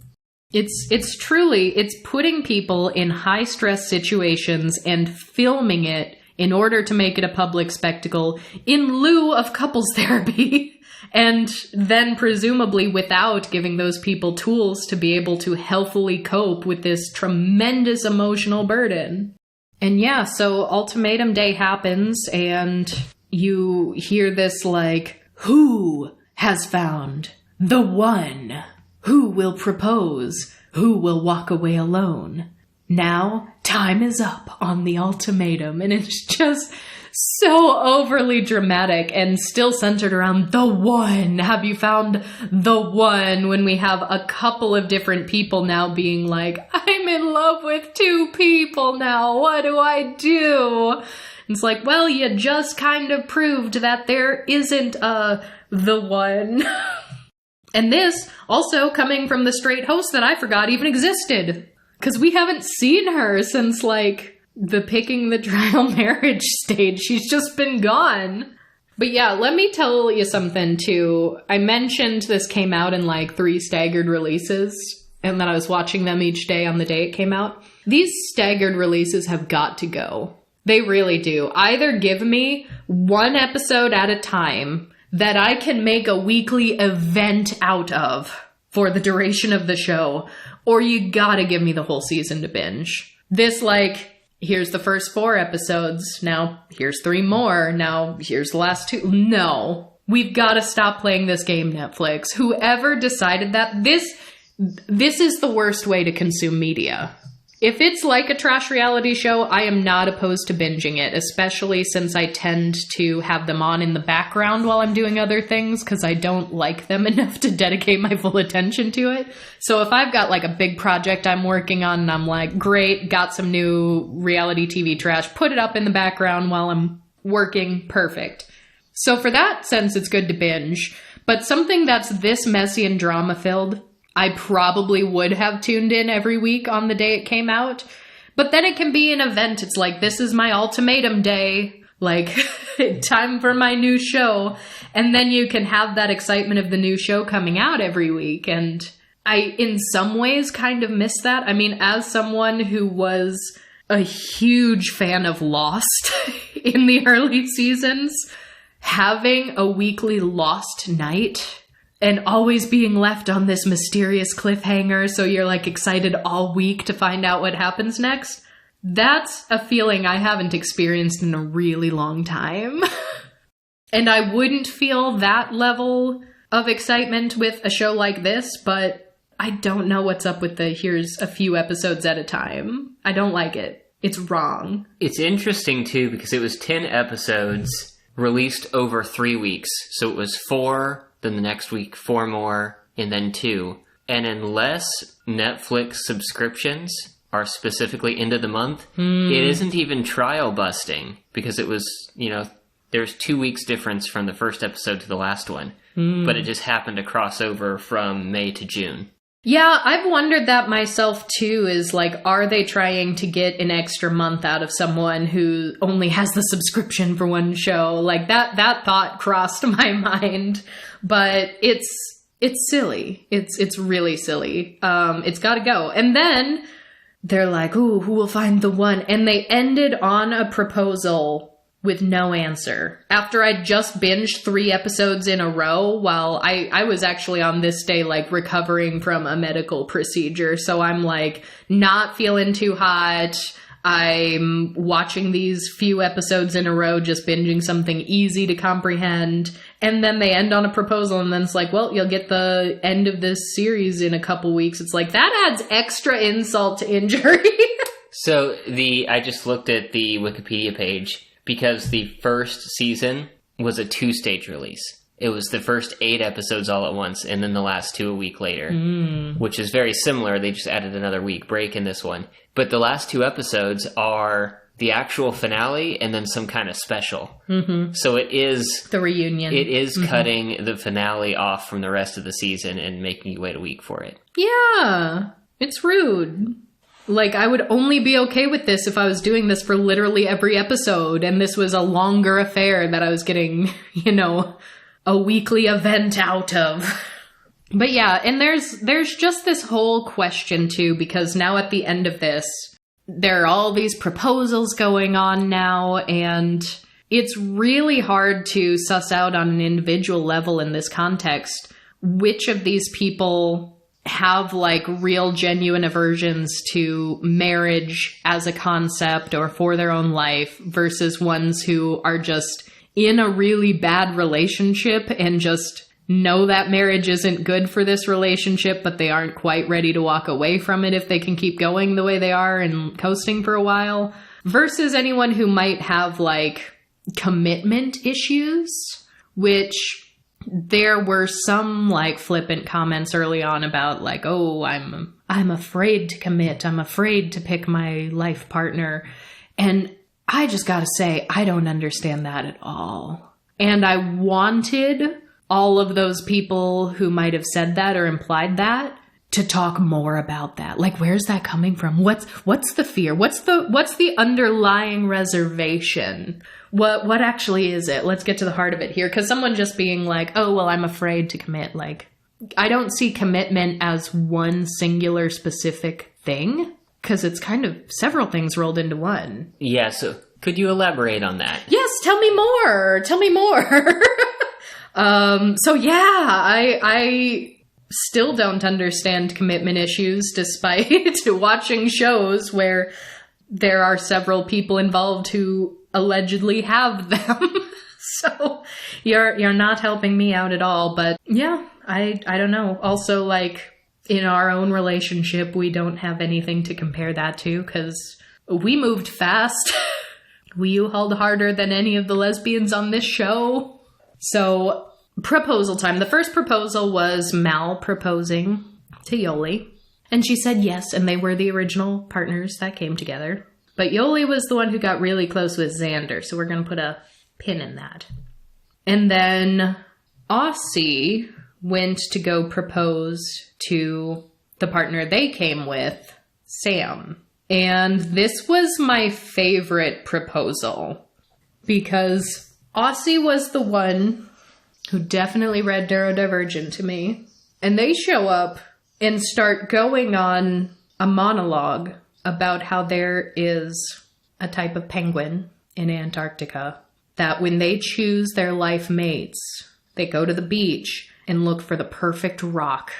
It's truly putting people in high-stress situations and filming it in order to make it a public spectacle in lieu of couples therapy, and then presumably without giving those people tools to be able to healthily cope with this tremendous emotional burden. And yeah, so Ultimatum Day happens, and you hear this like, who has found the one? Who will propose? Who will walk away alone? Now, time is up on the ultimatum, and it's just so overly dramatic and still centered around the one. Have you found the one? When we have a couple of different people now being like, I'm in love with two people now. What do I do? It's like, well, you just kind of proved that there isn't the one. And this also coming from the straight host that I forgot even existed. Because we haven't seen her since, like, the picking the trial marriage stage. She's just been gone. But yeah, let me tell you something, too. I mentioned this came out in, like, 3 staggered releases, and that I was watching them each day on the day it came out. These staggered releases have got to go. They really do. Either give me 1 episode at a time that I can make a weekly event out of for the duration of the show, or you gotta give me the whole season to binge. This, like, here's the first 4 episodes, now here's 3 more, now here's the last 2. No. We've gotta stop playing this game, Netflix. Whoever decided that, this is the worst way to consume media. If it's like a trash reality show, I am not opposed to binging it, especially since I tend to have them on in the background while I'm doing other things, because I don't like them enough to dedicate my full attention to it. So if I've got like a big project I'm working on and I'm like, great, got some new reality TV trash, put it up in the background while I'm working, perfect. So for that sense, it's good to binge. But something that's this messy and drama-filled, I probably would have tuned in every week on the day it came out. But then it can be an event. It's like, this is my ultimatum day. Like, time for my new show. And then you can have that excitement of the new show coming out every week. And I, in some ways, kind of miss that. I mean, as someone who was a huge fan of Lost in the early seasons, having a weekly Lost night and always being left on this mysterious cliffhanger, so you're like excited all week to find out what happens next. That's a feeling I haven't experienced in a really long time. And I wouldn't feel that level of excitement with a show like this, but I don't know what's up with the here's a few episodes at a time. I don't like it. It's wrong. It's interesting, too, because it was 10 episodes released over 3 weeks. So it was 4... then the next week 4 more, and then 2. And unless Netflix subscriptions are specifically end of the month, it isn't even trial busting, because it was, there's 2 weeks difference from the first episode to the last one. But it just happened to cross over from May to June. Yeah, I've wondered that myself too, is like, are they trying to get an extra month out of someone who only has the subscription for one show? Like, that thought crossed my mind. But it's It's silly. It's really silly. It's gotta go. And then they're like, ooh, who will find the one? And they ended on a proposal with no answer. After I just binged 3 episodes in a row while I was actually on this day, like, recovering from a medical procedure. So I'm, like, not feeling too hot. I'm watching these few episodes in a row, just binging something easy to comprehend. And then they end on a proposal, and then it's like, well, you'll get the end of this series in a couple weeks. It's like, that adds extra insult to injury. So I just looked at the Wikipedia page because the first season was a 2-stage release. It was the first 8 episodes all at once, and then the last 2 a week later, which is very similar. They just added another week break in this one. But the last 2 episodes are the actual finale and then some kind of special. Mm-hmm. So it is... the reunion. It is cutting the finale off from the rest of the season and making you wait a week for it. Yeah, it's rude. Like, I would only be okay with this if I was doing this for literally every episode, and this was a longer affair that I was getting, you know, a weekly event out of. But yeah, and there's just this whole question too, because now at the end of this, there are all these proposals going on now, and it's really hard to suss out on an individual level in this context which of these people have like real genuine aversions to marriage as a concept or for their own life versus ones who are just in a really bad relationship and just know that marriage isn't good for this relationship, but they aren't quite ready to walk away from it if they can keep going the way they are and coasting for a while, versus anyone who might have like commitment issues, which there were some like flippant comments early on about like, oh, I'm afraid to commit. I'm afraid to pick my life partner. And I just gotta say, I don't understand that at all. And I wanted all of those people who might have said that or implied that to talk more about that. Like, where's that coming from? What's the fear? What's the underlying reservation? What actually is it? Let's get to the heart of it here. Because someone just being like, oh, well, I'm afraid to commit. Like, I don't see commitment as one singular specific thing, because it's kind of several things rolled into one. Yeah, so could you elaborate on that? Yes, tell me more. Tell me more. So yeah, I still don't understand commitment issues despite watching shows where there are several people involved who allegedly have them. So you're not helping me out at all. But yeah, I don't know. Also, like, in our own relationship, we don't have anything to compare that to because we moved fast. We U-hauled harder than any of the lesbians on this show. So, proposal time. The first proposal was Mal proposing to Yoli. And she said yes, and they were the original partners that came together. But Yoli was the one who got really close with Xander, so we're going to put a pin in that. And then Aussie went to go propose to the partner they came with, Sam. And this was my favorite proposal, because Aussie was the one who definitely read neurodivergent to me. And they show up and start going on a monologue about how there is a type of penguin in Antarctica that when they choose their life mates, they go to the beach and look for the perfect rock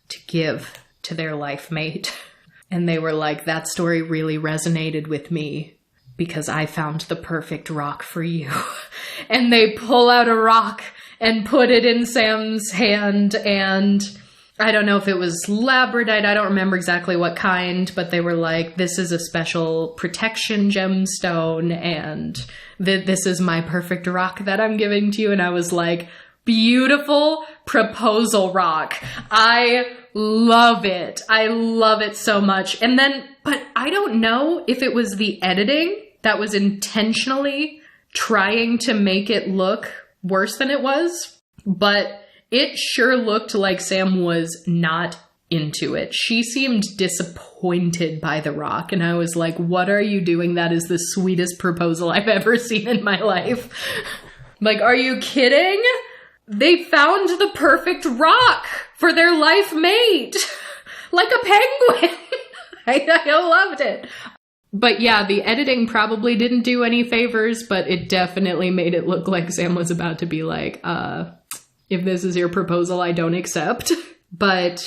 to give to their life mate. And they were like, that story really resonated with me because I found the perfect rock for you. And they pull out a rock and put it in Sam's hand, and I don't know if it was labradorite, I don't remember exactly what kind, but they were like, this is a special protection gemstone, and this is my perfect rock that I'm giving to you. And I was like, beautiful proposal rock. I love it. I love it so much. And then, but I don't know if it was the editing that was intentionally trying to make it look worse than it was, but it sure looked like Sam was not into it. She seemed disappointed by the rock, and I was like, what are you doing? That is the sweetest proposal I've ever seen in my life. Like, are you kidding? they found the perfect rock for their life mate. Like a penguin. I loved it. But yeah, the editing probably didn't do any favors, but it definitely made it look like Sam was about to be like, if this is your proposal, I don't accept. But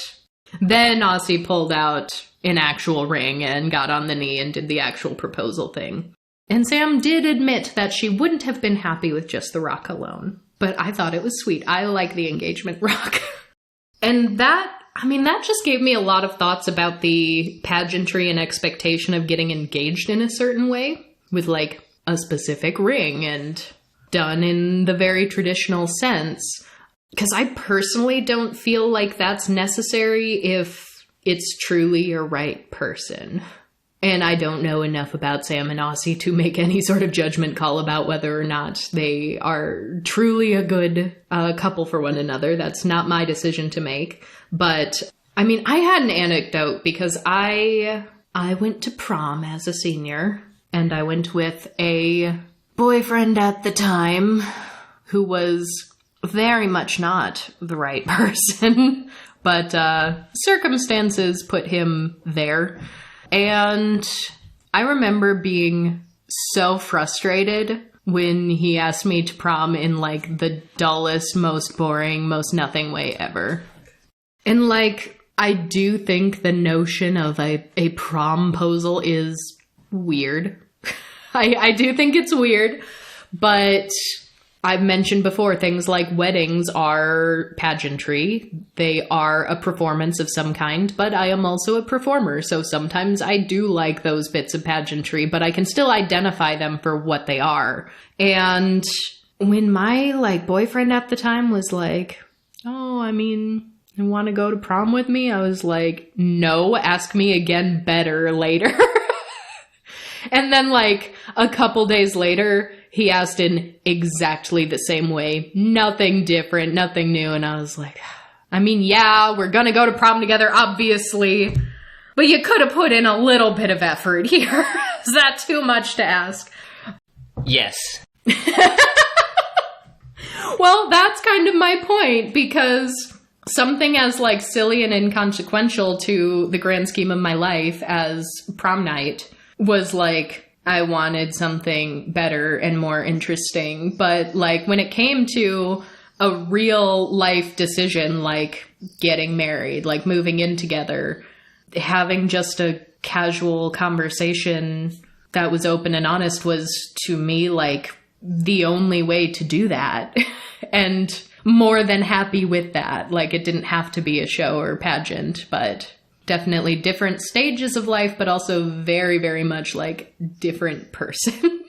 then Aussie pulled out an actual ring and got on the knee and did the actual proposal thing. And Sam did admit that she wouldn't have been happy with just the rock alone. But I thought it was sweet. I like the engagement rock. And that just gave me a lot of thoughts about the pageantry and expectation of getting engaged in a certain way with like a specific ring and done in the very traditional sense. Because I personally don't feel like that's necessary if it's truly your right person. And I don't know enough about Sam and Aussie to make any sort of judgment call about whether or not they are truly a good couple for one another. That's not my decision to make. But, I mean, I had an anecdote because I went to prom as a senior. And I went with a boyfriend at the time who was very much not the right person. But circumstances put him there. And I remember being so frustrated when he asked me to prom in like the dullest, most boring, most nothing way ever. And like, I do think the notion of a promposal is weird. I do think it's weird, but I've mentioned before, things like weddings are pageantry. They are a performance of some kind, but I am also a performer. So sometimes I do like those bits of pageantry, but I can still identify them for what they are. And when my like boyfriend at the time was like, oh, I mean, you want to go to prom with me? I was like, no, ask me again better later. And then like a couple days later, he asked in exactly the same way. Nothing different, nothing new. And I was like, I mean, yeah, we're going to go to prom together, obviously. But you could have put in a little bit of effort here. Is that too much to ask? Yes. Well, that's kind of my point, because something as like silly and inconsequential to the grand scheme of my life as prom night was like, I wanted something better and more interesting. But like when it came to a real life decision, like getting married, like moving in together, having just a casual conversation that was open and honest was to me like the only way to do that. And more than happy with that. Like it didn't have to be a show or pageant, but definitely different stages of life, but also very, very much like different person.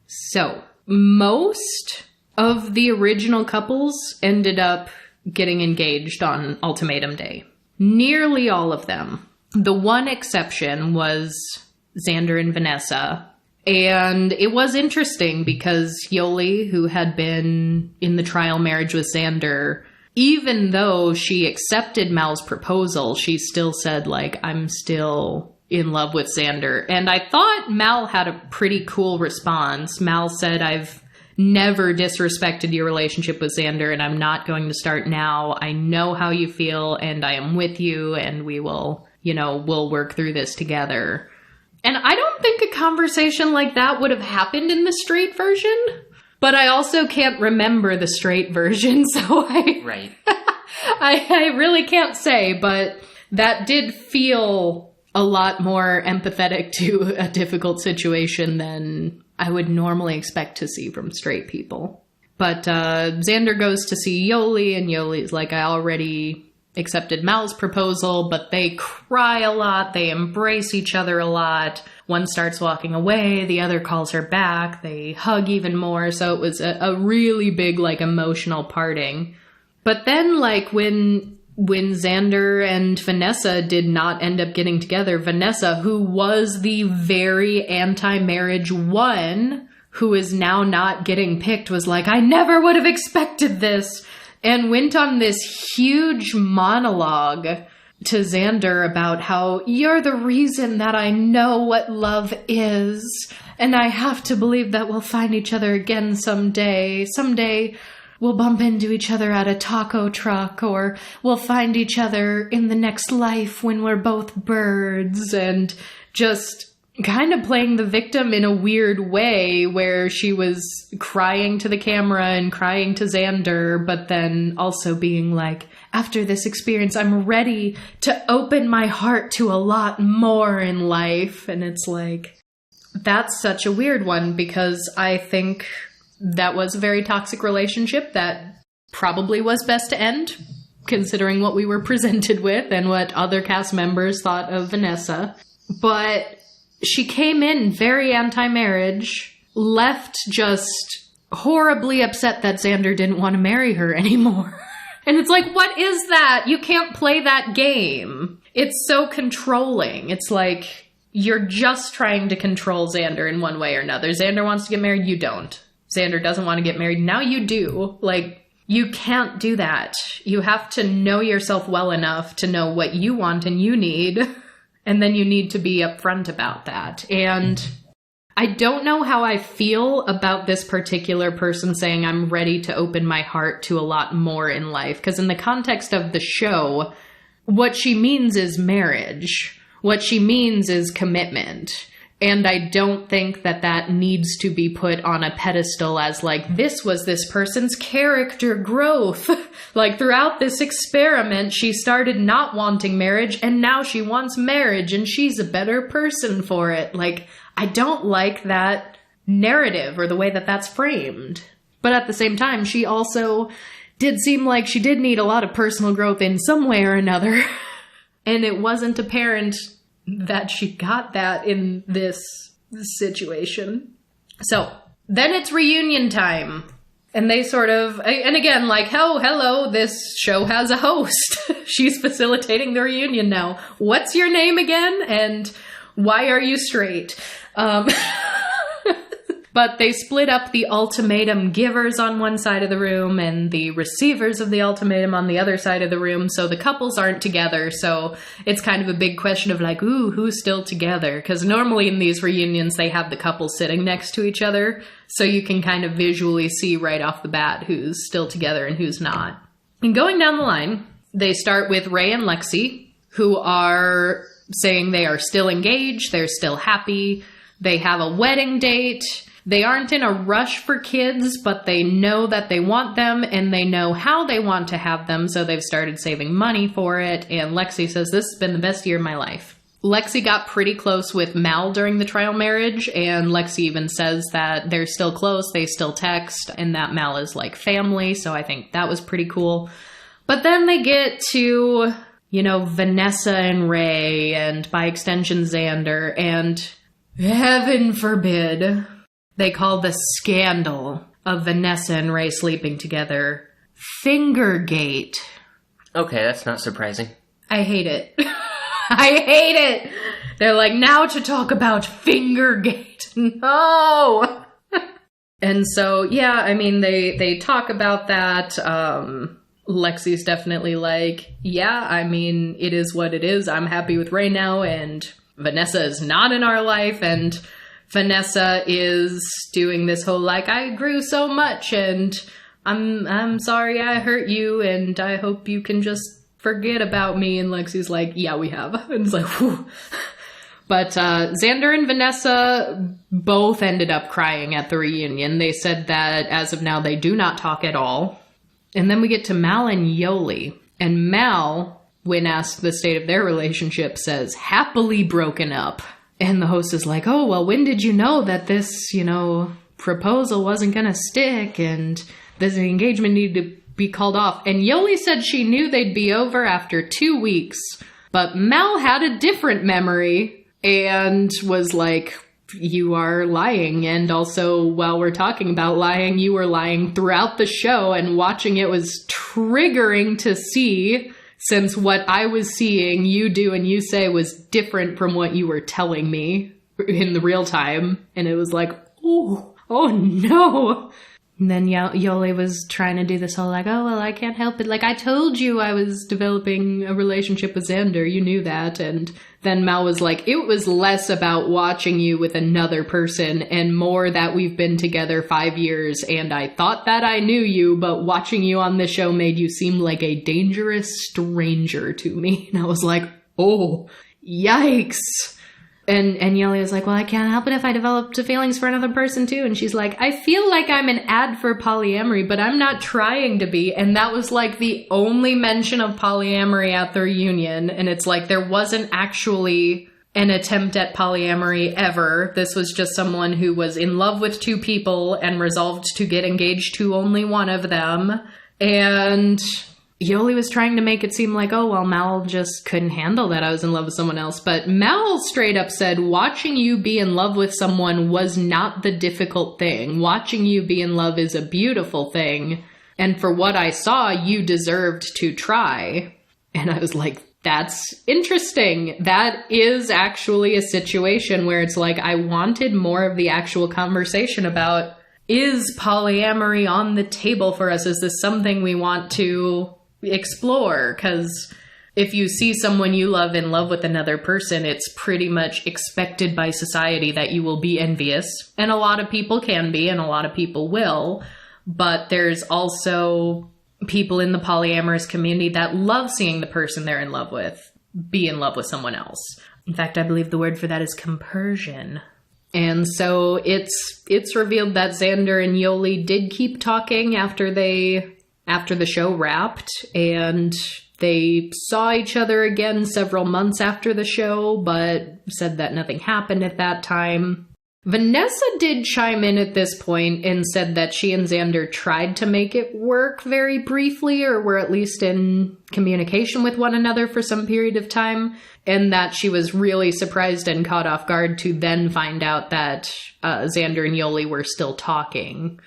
So most of the original couples ended up getting engaged on Ultimatum Day. Nearly all of them. The one exception was Xander and Vanessa. And it was interesting because Yoli, who had been in the trial marriage with Xander, even though she accepted Mal's proposal, she still said, like, I'm still in love with Xander. And I thought Mal had a pretty cool response. Mal said, I've never disrespected your relationship with Xander, and I'm not going to start now. I know how you feel, and I am with you, and we will, we'll work through this together. And I don't think a conversation like that would have happened in the straight version. But I also can't remember the straight version, so Right. I really can't say, but that did feel a lot more empathetic to a difficult situation than I would normally expect to see from straight people. But Xander goes to see Yoli, and Yoli's like, I already accepted Mal's proposal, but they cry a lot, they embrace each other a lot. One starts walking away, the other calls her back, they hug even more, so it was a really big, like, emotional parting. But then, like, when Xander and Vanessa did not end up getting together, Vanessa, who was the very anti-marriage one, who is now not getting picked, was like, I never would have expected this, and went on this huge monologue to Xander about how you're the reason that I know what love is, and I have to believe that we'll find each other again someday. Someday we'll bump into each other at a taco truck, or we'll find each other in the next life when we're both birds, and just kind of playing the victim in a weird way where she was crying to the camera and crying to Xander, but then also being like, after this experience, I'm ready to open my heart to a lot more in life. And it's like, that's such a weird one, because I think that was a very toxic relationship that probably was best to end, considering what we were presented with and what other cast members thought of Vanessa. But she came in very anti-marriage, left just horribly upset that Xander didn't want to marry her anymore. And it's like, what is that? You can't play that game. It's so controlling. It's like, you're just trying to control Xander in one way or another. Xander wants to get married, you don't. Xander doesn't want to get married, now you do. Like, you can't do that. You have to know yourself well enough to know what you want and you need. And then you need to be upfront about that. And I don't know how I feel about this particular person saying I'm ready to open my heart to a lot more in life. Because in the context of the show, what she means is marriage. What she means is commitment. And I don't think that that needs to be put on a pedestal as like, this was this person's character growth. Like throughout this experiment, she started not wanting marriage and now she wants marriage and she's a better person for it. Like, I don't like that narrative or the way that that's framed. But at the same time, she also did seem like she did need a lot of personal growth in some way or another. And it wasn't apparent that she got that in this situation. So then it's reunion time. And they sort of, and again, like, oh, hello, this show has a host. She's facilitating the reunion now. What's your name again? And why are you straight? But they split up the ultimatum givers on one side of the room and the receivers of the ultimatum on the other side of the room. So the couples aren't together. So it's kind of a big question of like, ooh, who's still together? Because normally in these reunions, they have the couple sitting next to each other. So you can kind of visually see right off the bat who's still together and who's not. And going down the line, they start with Ray and Lexi, who are saying they are still engaged. They're still happy. They have a wedding date. They aren't in a rush for kids, but they know that they want them and they know how they want to have them, so they've started saving money for it. And Lexi says, this has been the best year of my life. Lexi got pretty close with Mal during the trial marriage, and Lexi even says that they're still close, they still text, and that Mal is like family, so I think that was pretty cool. But then they get to, you know, Vanessa and Ray, and by extension Xander, and heaven forbid, they call the scandal of Vanessa and Ray sleeping together Fingergate. Okay, that's not surprising. I hate it. I hate it. They're like, now to talk about Fingergate. No. And so, yeah, I mean, they talk about that. Lexi's definitely like, yeah, I mean, it is what it is. I'm happy with Ray now, and Vanessa is not in our life, and Vanessa is doing this whole, like, I grew so much, and I'm sorry I hurt you, and I hope you can just forget about me. And Lexi's like, yeah, we have. And it's like, whew. But Xander and Vanessa both ended up crying at the reunion. They said that as of now, they do not talk at all. And then we get to Mal and Yoli. And Mal, when asked the state of their relationship, says, happily broken up. And the host is like, oh, well, when did you know that this, you know, proposal wasn't going to stick and this engagement needed to be called off? And Yoli said she knew they'd be over after 2 weeks. But Mal had a different memory and was like, you are lying. And also, while we're talking about lying, you were lying throughout the show, and watching it was triggering to see, since what I was seeing you do and you say was different from what you were telling me in the real time. And it was like, oh no. And then Yoli was trying to do this whole like, oh, well, I can't help it. Like, I told you I was developing a relationship with Xander. You knew that. And then Mal was like, it was less about watching you with another person and more that we've been together 5 years and I thought that I knew you, but watching you on the show made you seem like a dangerous stranger to me. And I was like, oh, yikes. And Yoli was like, well, I can't help it if I developed feelings for another person too. And she's like, I feel like I'm an ad for polyamory, but I'm not trying to be. And that was like the only mention of polyamory at the reunion. And it's like, there wasn't actually an attempt at polyamory ever. This was just someone who was in love with 2 people and resolved to get engaged to only one of them. And Yoli was trying to make it seem like, oh, well, Mal just couldn't handle that I was in love with someone else. But Mal straight up said, watching you be in love with someone was not the difficult thing. Watching you be in love is a beautiful thing. And for what I saw, you deserved to try. And I was like, that's interesting. That is actually a situation where it's like, I wanted more of the actual conversation about, is polyamory on the table for us? Is this something we want to explore? Because if you see someone you love in love with another person, it's pretty much expected by society that you will be envious. And a lot of people can be, and a lot of people will. But there's also people in the polyamorous community that love seeing the person they're in love with be in love with someone else. In fact, I believe the word for that is compersion. And so it's revealed that Xander and Yoli did keep talking after the show wrapped, and they saw each other again several months after the show, but said that nothing happened at that time. Vanessa did chime in at this point and said that she and Xander tried to make it work very briefly, or were at least in communication with one another for some period of time, and that she was really surprised and caught off guard to then find out that Xander and Yoli were still talking.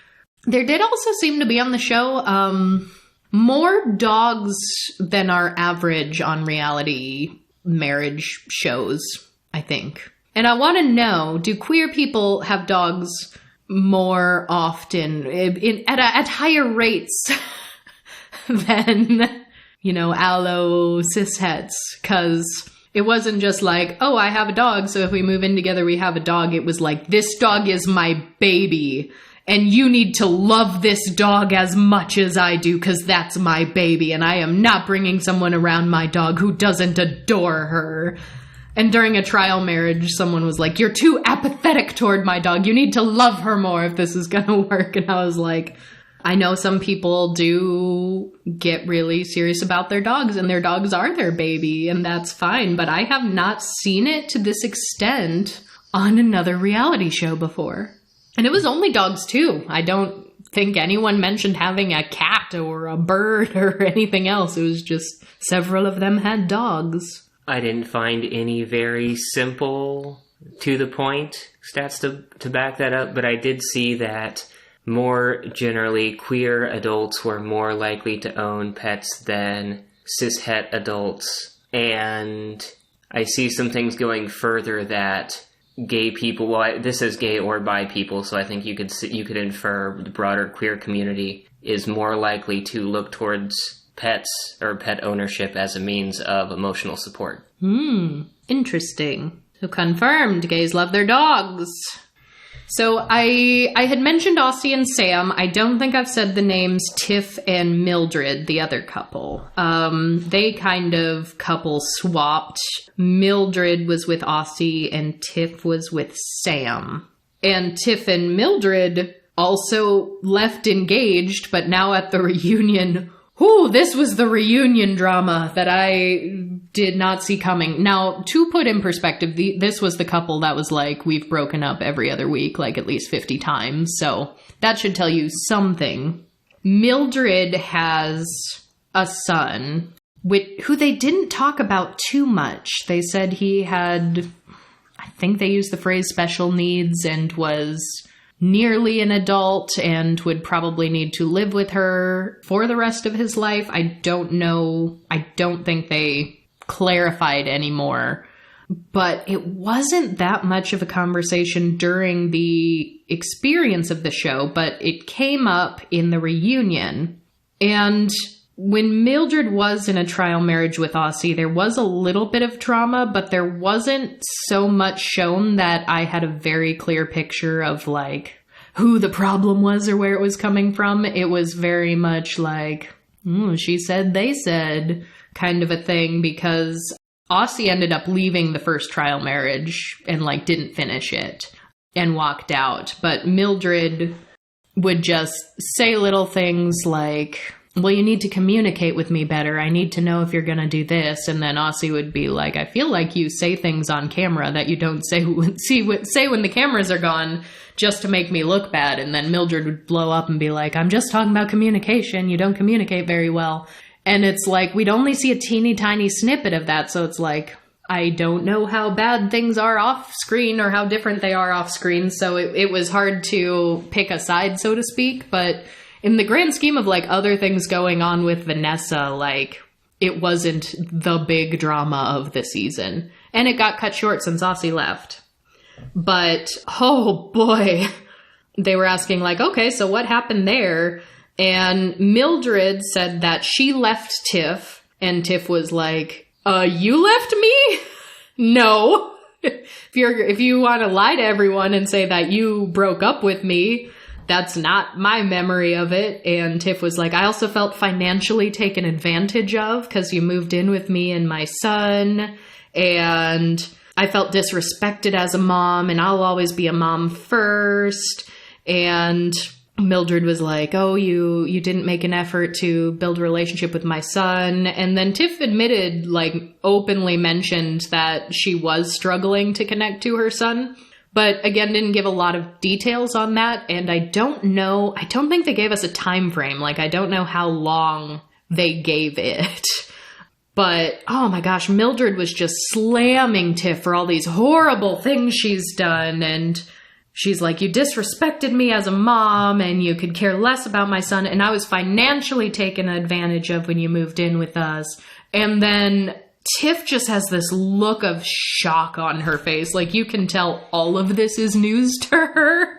There did also seem to be on the show more dogs than our average on reality marriage shows, I think. And I want to know, do queer people have dogs more often at higher rates than, allo cishetes? Because it wasn't just like, oh, I have a dog, so if we move in together, we have a dog. It was like, this dog is my baby. And you need to love this dog as much as I do, because that's my baby. And I am not bringing someone around my dog who doesn't adore her. And during a trial marriage, someone was like, you're too apathetic toward my dog. You need to love her more if this is going to work. And I was like, I know some people do get really serious about their dogs, and their dogs are their baby, and that's fine. But I have not seen it to this extent on another reality show before. And it was only dogs, too. I don't think anyone mentioned having a cat or a bird or anything else. It was just several of them had dogs. I didn't find any very simple, to the point stats to back that up, but I did see that more generally queer adults were more likely to own pets than cishet adults. And I see some things going further that gay people, well, this says gay or bi people, so I think you could infer the broader queer community is more likely to look towards pets or pet ownership as a means of emotional support. Interesting. So confirmed, gays love their dogs. So I had mentioned Aussie and Sam. I don't think I've said the names Tiff and Mildred, the other couple. They kind of couple swapped. Mildred was with Aussie and Tiff was with Sam. And Tiff and Mildred also left engaged, but now at the reunion, this was the reunion drama that I did not see coming. Now, to put in perspective, this was the couple that was like, we've broken up every other week, like at least 50 times. So that should tell you something. Mildred has a son who they didn't talk about too much. They said he had, I think they used the phrase special needs, and was nearly an adult and would probably need to live with her for the rest of his life. I don't know. I don't think they clarified anymore. But it wasn't that much of a conversation during the experience of the show, but it came up in the reunion. And when Mildred was in a trial marriage with Aussie, there was a little bit of drama, but there wasn't so much shown that I had a very clear picture of, like, who the problem was or where it was coming from. It was very much like, she said, they said kind of a thing, because Aussie ended up leaving the first trial marriage and, like, didn't finish it and walked out. But Mildred would just say little things like, well, you need to communicate with me better. I need to know if you're going to do this. And then Aussie would be like, I feel like you say things on camera that you don't say when the cameras are gone, just to make me look bad. And then Mildred would blow up and be like, I'm just talking about communication. You don't communicate very well. And it's like, we'd only see a teeny tiny snippet of that. So it's like, I don't know how bad things are off screen or how different they are off screen. So it was hard to pick a side, so to speak. But in the grand scheme of, like, other things going on with Vanessa, like, it wasn't the big drama of the season. And it got cut short since Aussie left. But, oh boy, they were asking, like, okay, so what happened there? And Mildred said that she left Tiff, and Tiff was like, you left me? No. If you want to lie to everyone and say that you broke up with me, that's not my memory of it. And Tiff was like, I also felt financially taken advantage of because you moved in with me and my son. And I felt disrespected as a mom, and I'll always be a mom first. And Mildred was like, oh, you didn't make an effort to build a relationship with my son. And then Tiff admitted, like, openly mentioned that she was struggling to connect to her son. But again, didn't give a lot of details on that. And I don't think they gave us a time frame. Like, I don't know how long they gave it. But, oh my gosh, Mildred was just slamming Tiff for all these horrible things she's done. And she's like, you disrespected me as a mom and you could care less about my son. And I was financially taken advantage of when you moved in with us. And then Tiff just has this look of shock on her face. Like, you can tell all of this is news to her.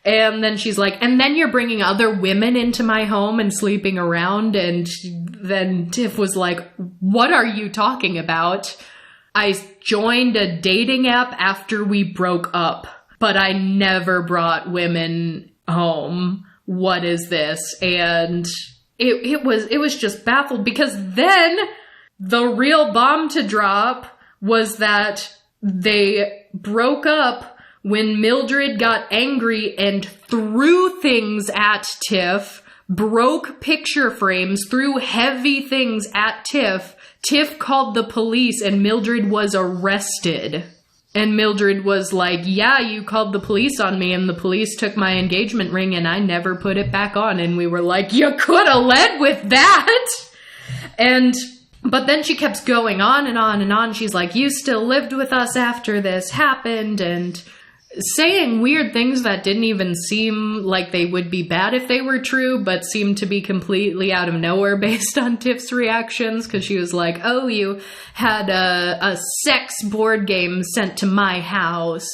And then she's like, and then you're bringing other women into my home and sleeping around. And then Tiff was like, what are you talking about? I joined a dating app after we broke up, but I never brought women home. What is this? And it was just baffled, because then the real bomb to drop was that they broke up when Mildred got angry and threw things at Tiff, broke picture frames, threw heavy things at Tiff. Tiff called the police and Mildred was arrested. And Mildred was like, yeah, you called the police on me and the police took my engagement ring and I never put it back on. And we were like, you could have led with that. But then she kept going on and on and on. She's like, you still lived with us after this happened, and saying weird things that didn't even seem like they would be bad if they were true, but seemed to be completely out of nowhere based on Tiff's reactions. Because she was like, oh, you had a sex board game sent to my house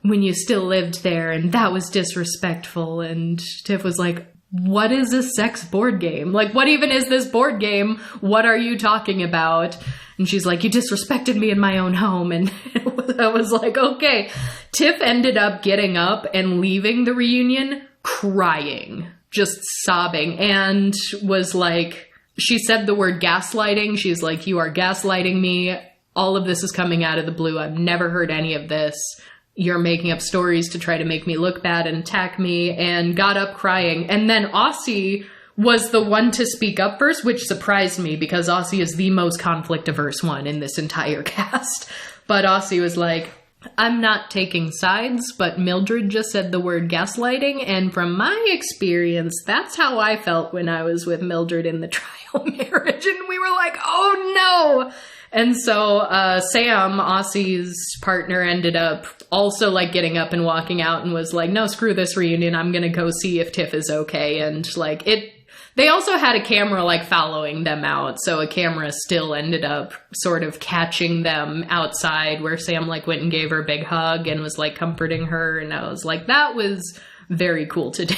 when you still lived there, and that was disrespectful. And Tiff was like, what is a sex board game? Like, what even is this board game? What are you talking about? And she's like, you disrespected me in my own home. And I was like, okay. Tiff ended up getting up and leaving the reunion crying, just sobbing, and was like, she said the word gaslighting. She's like, you are gaslighting me. All of this is coming out of the blue. I've never heard any of this. You're making up stories to try to make me look bad and attack me, and got up crying. And then Aussie was the one to speak up first, which surprised me because Aussie is the most conflict-averse one in this entire cast. But Aussie was like, I'm not taking sides, but Mildred just said the word gaslighting, and from my experience, that's how I felt when I was with Mildred in the trial marriage. And we were like, oh no! And so Sam, Aussie's partner, ended up also like getting up and walking out and was like, no, screw this reunion. I'm going to go see if Tiff is okay. And like they also had a camera like following them out. So a camera still ended up sort of catching them outside, where Sam like went and gave her a big hug and was like comforting her. And I was like, that was very cool to do.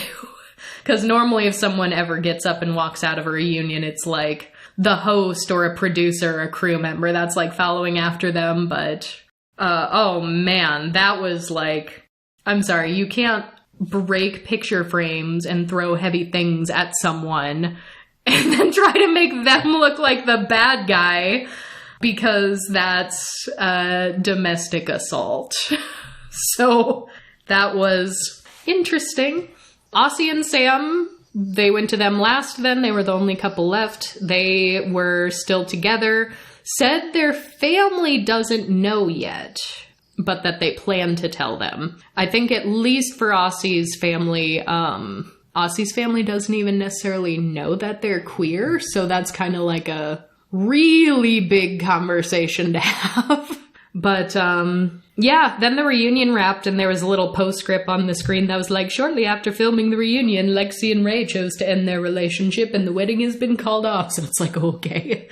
Because normally if someone ever gets up and walks out of a reunion, it's like the host or a producer or a crew member that's like following after them. But, oh man, that was like, I'm sorry, you can't break picture frames and throw heavy things at someone and then try to make them look like the bad guy, because that's domestic assault. So that was interesting. Aussie and Sam, they went to them last then. They were the only couple left. They were still together. Said their family doesn't know yet, but that they plan to tell them. I think at least for Aussie's family doesn't even necessarily know that they're queer, so that's kind of like a really big conversation to have. But, yeah, then the reunion wrapped, and there was a little postscript on the screen that was like, shortly after filming the reunion, Lexi and Ray chose to end their relationship, and the wedding has been called off. So it's like, okay.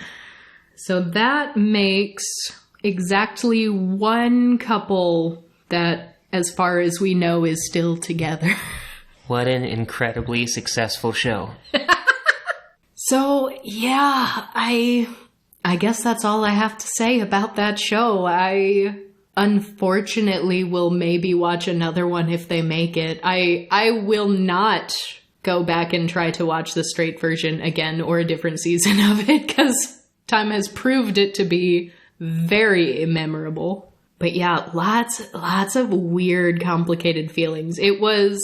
So that makes exactly one couple that, as far as we know, is still together. What an incredibly successful show. So, yeah, I guess that's all I have to say about that show. I unfortunately will maybe watch another one if they make it. I will not go back and try to watch the straight version again or a different season of it, because time has proved it to be very memorable. But yeah, lots of weird, complicated feelings. It was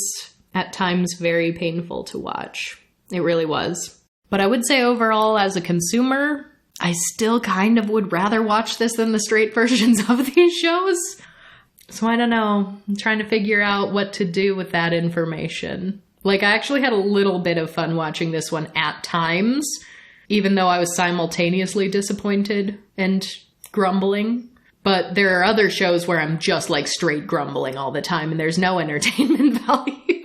at times very painful to watch. It really was. But I would say overall, as a consumer, I still kind of would rather watch this than the straight versions of these shows. So I don't know. I'm trying to figure out what to do with that information. Like, I actually had a little bit of fun watching this one at times, even though I was simultaneously disappointed and grumbling. But there are other shows where I'm just like straight grumbling all the time and there's no entertainment value.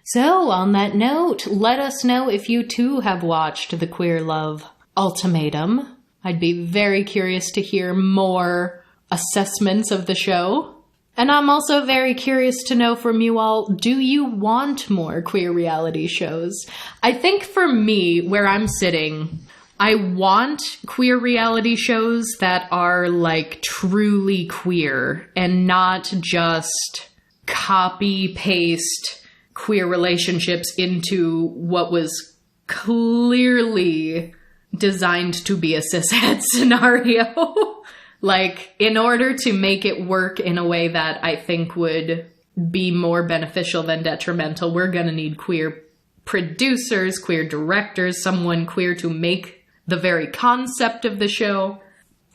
So, on that note, let us know if you too have watched the Queer Love Ultimatum. I'd be very curious to hear more assessments of the show. And I'm also very curious to know from you all, do you want more queer reality shows? I think for me, where I'm sitting, I want queer reality shows that are like truly queer and not just copy-paste queer relationships into what was clearly designed to be a cishet scenario. Like, in order to make it work in a way that I think would be more beneficial than detrimental, we're gonna need queer producers, queer directors, someone queer to make the very concept of the show,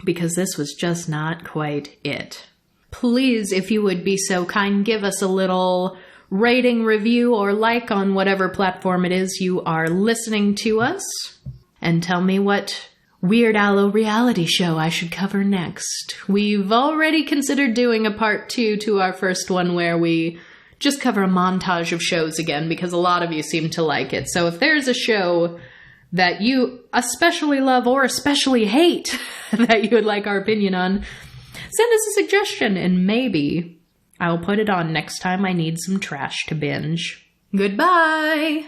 because this was just not quite it. Please, if you would be so kind, give us a little rating, review, or like on whatever platform it is you are listening to us. And tell me what Weird Allo reality show I should cover next. We've already considered doing a part 2 to our first one where we just cover a montage of shows again, because a lot of you seem to like it. So if there's a show that you especially love or especially hate that you would like our opinion on, send us a suggestion and maybe I'll put it on next time I need some trash to binge. Goodbye!